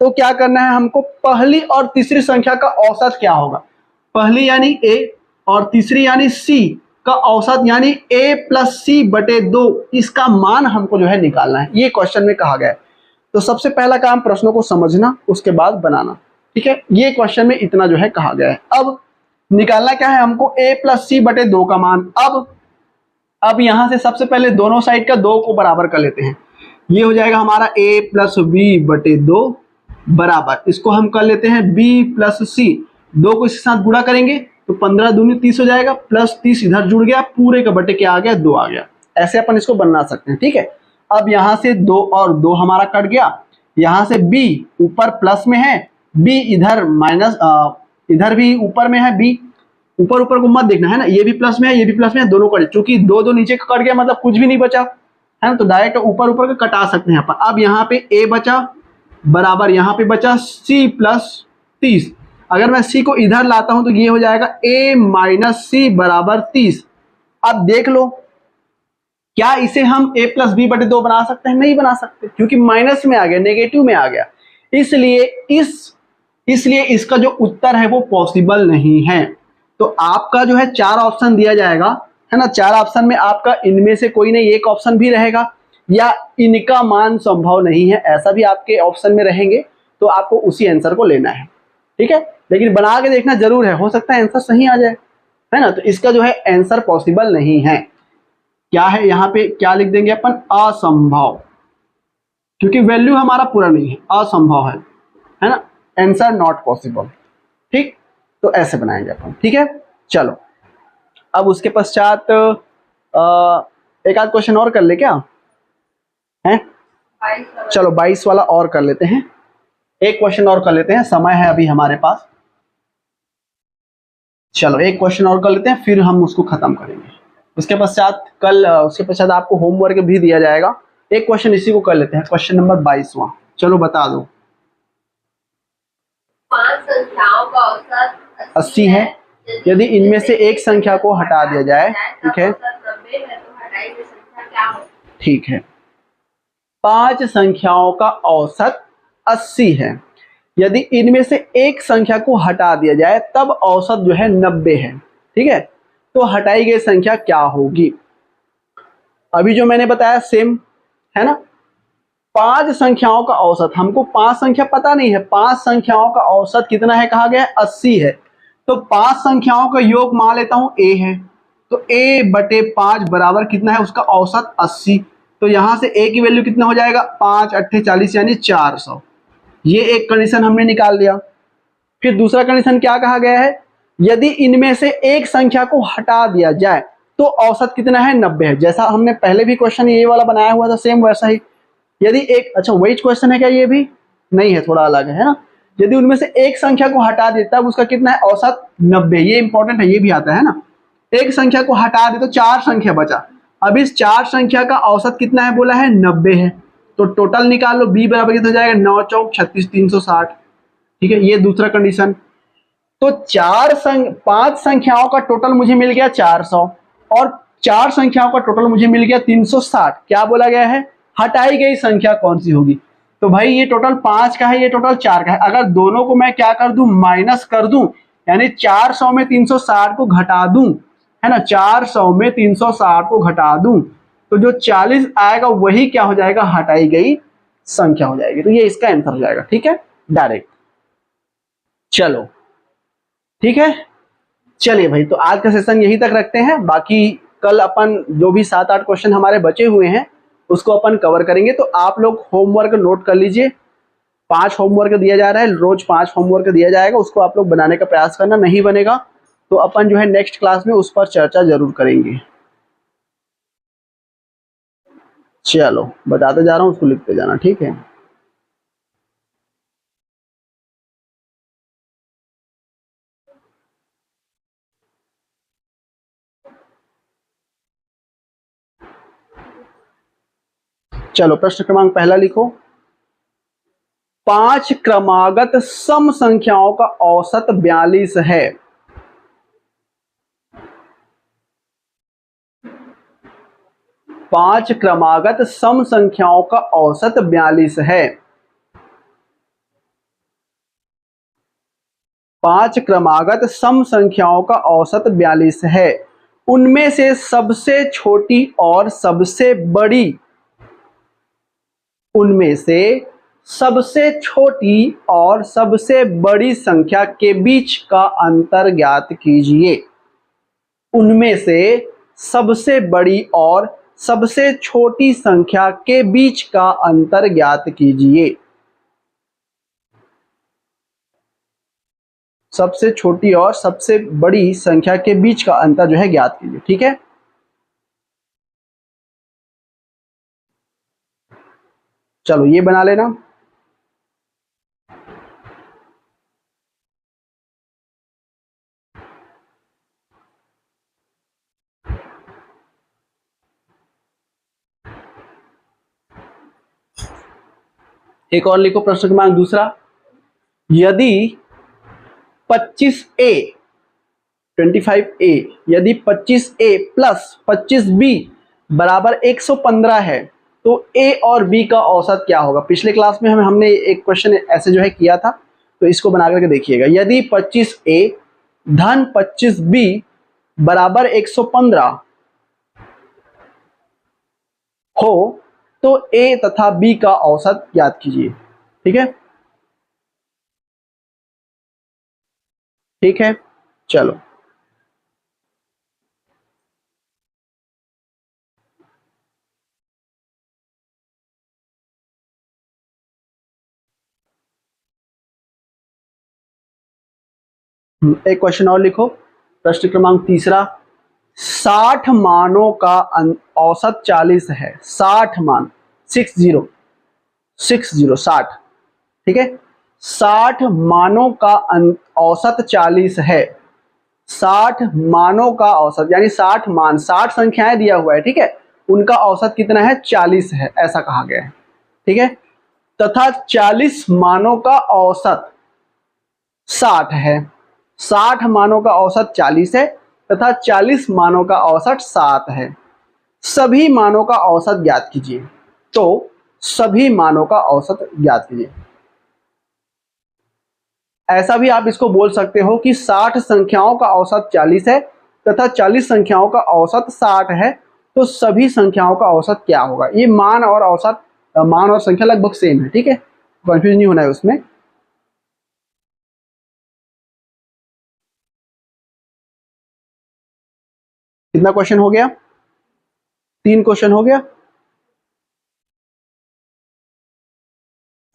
तो क्या करना है हमको, पहली और तीसरी संख्या का औसत क्या होगा, पहली यानी A और तीसरी यानी C का औसत यानी A प्लस C बटे 2, इसका मान हमको जो है निकालना है, ये क्वेश्चन में कहा गया है। तो सबसे पहला काम प्रश्नों को समझना, उसके बाद बनाना। ठीक है, ये क्वेश्चन में इतना जो है कहा गया है। अब निकालना क्या है हमको, a प्लस सी बटे 2 का मान। अब यहां से सबसे पहले दोनों साइड का 2 को बराबर कर लेते हैं। ये हो जाएगा हमारा a प्लस बी बटे 2 बराबर, इसको हम कर लेते हैं b प्लस सी, 2 को इसके साथ गुणा करेंगे तो 15 दूनी 30 हो जाएगा, प्लस 30 इधर जुड़ गया, पूरे का बटे क्या आ गया, 2 आ गया। ऐसे अपन इसको बना सकते हैं, ठीक है। अब यहां से 2 और 2 हमारा कट गया, यहां से b ऊपर प्लस में है, b इधर माइनस, इधर भी ऊपर में है b, ऊपर ऊपर को मत देखना है ना, ये भी प्लस में है, ये भी प्लस में है, दोनों कट, चूंकि दो दो नीचे का कट गया मतलब कुछ भी नहीं बचा है ना, तो डायरेक्ट ऊपर ऊपर का कटा सकते हैं अपन। अब यहाँ पे a बचा बराबर, यहाँ पे बचा c प्लस 30, अगर मैं c को इधर लाता हूं तो ये हो जाएगा a माइनस सी बराबर 30। अब देख लो, क्या इसे हम a प्लस बी बटे 2 बना सकते हैं? नहीं बना सकते, क्योंकि माइनस में आ गया, नेगेटिव में आ गया, इसलिए इसका जो उत्तर है वो पॉसिबल नहीं है। तो आपका जो है 4 ऑप्शन दिया जाएगा, है ना, 4 ऑप्शन में आपका इनमें से कोई नहीं एक ऑप्शन भी रहेगा, या इनका मान संभव नहीं है, ऐसा भी आपके ऑप्शन में रहेंगे, तो आपको उसी आंसर को लेना है, ठीक है। लेकिन बना के देखना जरूर है, हो सकता है आंसर सही आ जाए, है ना। तो इसका जो है आंसर पॉसिबल नहीं है। क्या है यहाँ पे, क्या लिख देंगे अपन, असंभव, क्योंकि वैल्यू हमारा पूरा नहीं है, असंभव है ना, आंसर नॉट पॉसिबल, ठीक। तो ऐसे बनाएंगे अपन, ठीक है। चलो अब उसके पश्चात एक आध क्वेश्चन और कर ले क्या है, चलो 22 वाला और कर लेते हैं, एक क्वेश्चन और कर लेते हैं, समय है अभी हमारे पास। चलो एक क्वेश्चन और कर लेते हैं, फिर हम उसको खत्म करेंगे। उसके पश्चात आपको होमवर्क भी दिया जाएगा। एक क्वेश्चन इसी को कर लेते हैं, क्वेश्चन नंबर 22वां। चलो बता दो। 5 संख्याओं का औसत 80 है, यदि इनमें से एक संख्या को हटा दिया जाए, ठीक है, ठीक है। 5 संख्याओं का औसत 80 है, यदि इनमें से एक संख्या को हटा दिया जाए तब औसत जो है 90 है, ठीक है। तो हटाई गई संख्या क्या होगी? अभी जो मैंने बताया सेम है ना, 5 संख्याओं का औसत, हमको 5 संख्या पता नहीं है, 5 संख्याओं का औसत कितना है, कहा गया है 80 है, तो 5 संख्याओं का योग मान लेता हूं a है, तो a बटे 5 बराबर कितना है, उसका औसत 80। तो यहां से a की वैल्यू कितना हो जाएगा, 5 8 40 यानी 400। ये एक कंडीशन हमने निकाल दिया। फिर दूसरा कंडीशन क्या कहा गया है, यदि इनमें से एक संख्या को हटा दिया जाए तो औसत कितना है, 90 है। जैसा हमने पहले भी क्वेश्चन ये वाला बनाया हुआ था, सेम वैसा ही। यदि एक, अच्छा वही क्वेश्चन है क्या, ये भी नहीं है, थोड़ा अलग है ना। यदि उनमें से एक संख्या को हटा दे तब उसका कितना है, औसत 90। ये इंपॉर्टेंट है, ये भी आता है ना। एक संख्या को हटा दे तो 4 संख्या बचा, अब इस 4 संख्या का औसत कितना है, बोला है 90 है। तो टोटल निकाल लो, b बराबर कितना हो जाएगा, 9 चौक 36 360, ठीक है। ये दूसरा कंडीशन। तो 5 संख्याओं का टोटल मुझे मिल गया 400, और 4 संख्याओं का टोटल मुझे मिल गया 360। क्या बोला गया है, हटाई गई संख्या कौन सी होगी। तो भाई ये टोटल 5 का है, ये टोटल 4 का है, अगर दोनों को मैं क्या कर दूं, माइनस कर दूं, यानी 400 में 360 को घटा दूं, है ना, 400 में 360 को घटा दूं, तो जो 40 आएगा वही क्या हो जाएगा, हटाई गई संख्या हो जाएगी। तो ये इसका आंसर हो जाएगा, ठीक है, डायरेक्ट। चलो ठीक है, चलिए भाई, तो आज का सेशन यहीं तक रखते हैं। बाकी कल अपन जो भी 7-8 क्वेश्चन हमारे बचे हुए हैं उसको अपन कवर करेंगे। तो आप लोग होमवर्क नोट कर लीजिए, 5 होमवर्क दिया जा रहा है, रोज 5 होमवर्क दिया जाएगा, उसको आप लोग बनाने का प्रयास करना। नहीं बनेगा तो अपन जो है नेक्स्ट क्लास में उस पर चर्चा जरूर करेंगे। चलो बताते जा रहा हूँ, उसको लिखते जाना, ठीक है। चलो प्रश्न क्रमांक पहला लिखो, 5 क्रमागत सम संख्याओं का औसत 42 है। 5 क्रमागत सम संख्याओं का औसत 42 है। 5 क्रमागत सम संख्याओं का औसत 42 है। उनमें से सबसे छोटी और सबसे बड़ी, उनमें से सबसे छोटी और सबसे बड़ी संख्या के बीच का अंतर ज्ञात कीजिए। उनमें से सबसे बड़ी और सबसे छोटी संख्या के बीच का अंतर ज्ञात कीजिए। सबसे छोटी और सबसे बड़ी संख्या के बीच का अंतर जो है ज्ञात कीजिए। ठीक है, चलो ये बना लेना। एक और लिखो प्रश्न क्रमांक दूसरा। यदि 25A 25A यदि 25A प्लस 25B बराबर 115 है तो A और B का औसत क्या होगा। पिछले क्लास में हमने एक क्वेश्चन ऐसे जो है किया था, तो इसको बना करके देखिएगा। यदि 25A धन 25B बराबर 115 हो तो A तथा B का औसत ज्ञात कीजिए। ठीक है, ठीक है, चलो एक क्वेश्चन और लिखो। प्रश्न क्रमांक तीसरा। 60 मानों का औसत 40 है। 60 मान 60 60 ठीक है। 60 मानों का औसत 40 है। 60 मानों का औसत यानी 60 मान, 60 संख्याएं दिया हुआ है, ठीक है, उनका औसत कितना है, 40 है, ऐसा कहा गया है। ठीक है, तथा 40 मानों का औसत 60 है। 60 मानों का औसत 40 है तथा 40 मानों का औसत 7 है। सभी मानों का औसत ज्ञात कीजिए। तो सभी मानों का औसत ज्ञात कीजिए। ऐसा भी आप इसको बोल सकते हो कि 60 संख्याओं का औसत 40 है तथा 40 संख्याओं का औसत 60 है, तो सभी संख्याओं का औसत क्या होगा। ये मान और औसत, मान और संख्या लगभग सेम है। ठीक है, कंफ्यूज नहीं होना है उसमें। कितना क्वेश्चन हो गया, 3 क्वेश्चन हो गया।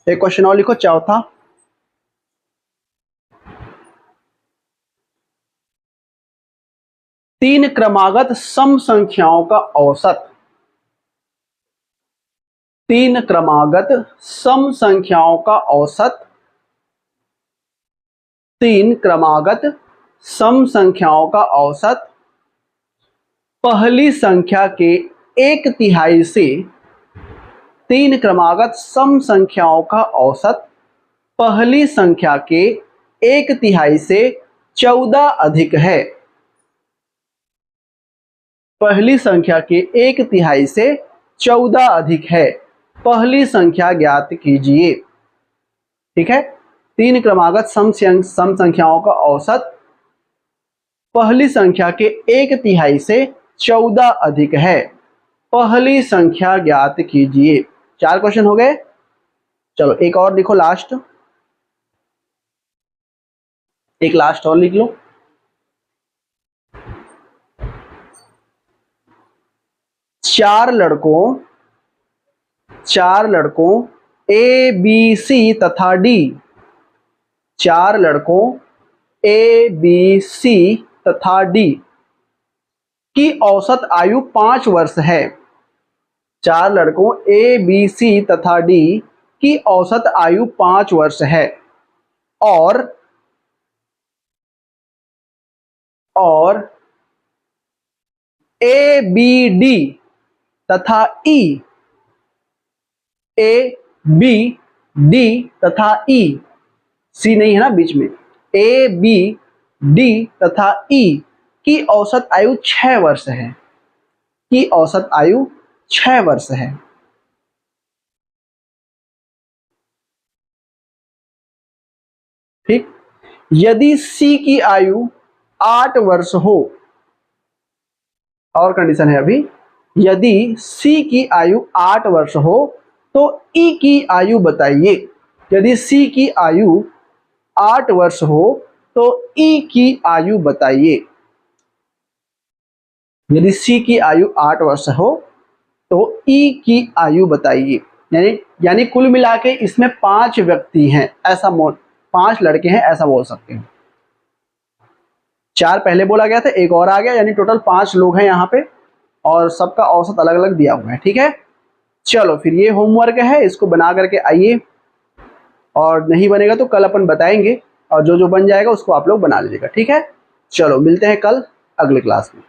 एक क्वेश्चन और लिखो, चौथा। तीन क्रमागत सम संख्याओं का औसत। तीन क्रमागत सम संख्याओं का औसत। तीन क्रमागत सम संख्याओं का औसत पहली संख्या के 1/3 से। तीन क्रमागत सम संख्याओं का औसत पहली संख्या के 1/3 से 14 अधिक है। पहली संख्या के 1/3 से 14 अधिक है। पहली संख्या ज्ञात कीजिए। ठीक है, तीन क्रमागत सम संख्याओं का औसत पहली संख्या के 1/3 से 14 अधिक है। पहली संख्या ज्ञात कीजिए। 4 क्वेश्चन हो गए। चलो एक और लिखो, लास्ट, एक लास्ट और लिख लो। चार लड़कों ए बी सी तथा डी। चार लड़कों ए बी सी तथा डी की औसत आयु 5 वर्ष है। चार लड़कों ए बी सी तथा डी की औसत आयु 5 वर्ष है। और ए बी डी तथा ई, ए बी डी तथा ई, सी नहीं है ना बीच में, ए बी डी तथा ई की औसत आयु 6 वर्ष है। की औसत आयु 6 वर्ष है। ठीक, यदि सी की आयु 8 वर्ष हो, और कंडीशन है अभी, यदि सी की आयु 8 वर्ष हो तो ई की आयु बताइए। यदि सी की आयु 8 वर्ष हो तो ई की आयु बताइए। यदि सी की आयु 8 वर्ष हो तो ई की आयु बताइए। यानी कुल मिला के इसमें 5 व्यक्ति हैं, ऐसा 5 लड़के हैं ऐसा बोल सकते हैं। 4 पहले बोला गया था, एक और आ गया, यानी टोटल 5 लोग हैं यहाँ पे और सबका औसत अलग अलग दिया हुआ है। ठीक है, चलो फिर ये होमवर्क है, इसको बना करके आइए, और नहीं बनेगा तो कल अपन बताएंगे, और जो जो बन जाएगा उसको आप लोग बना लीजिएगा। ठीक है, चलो मिलते हैं कल अगले क्लास में।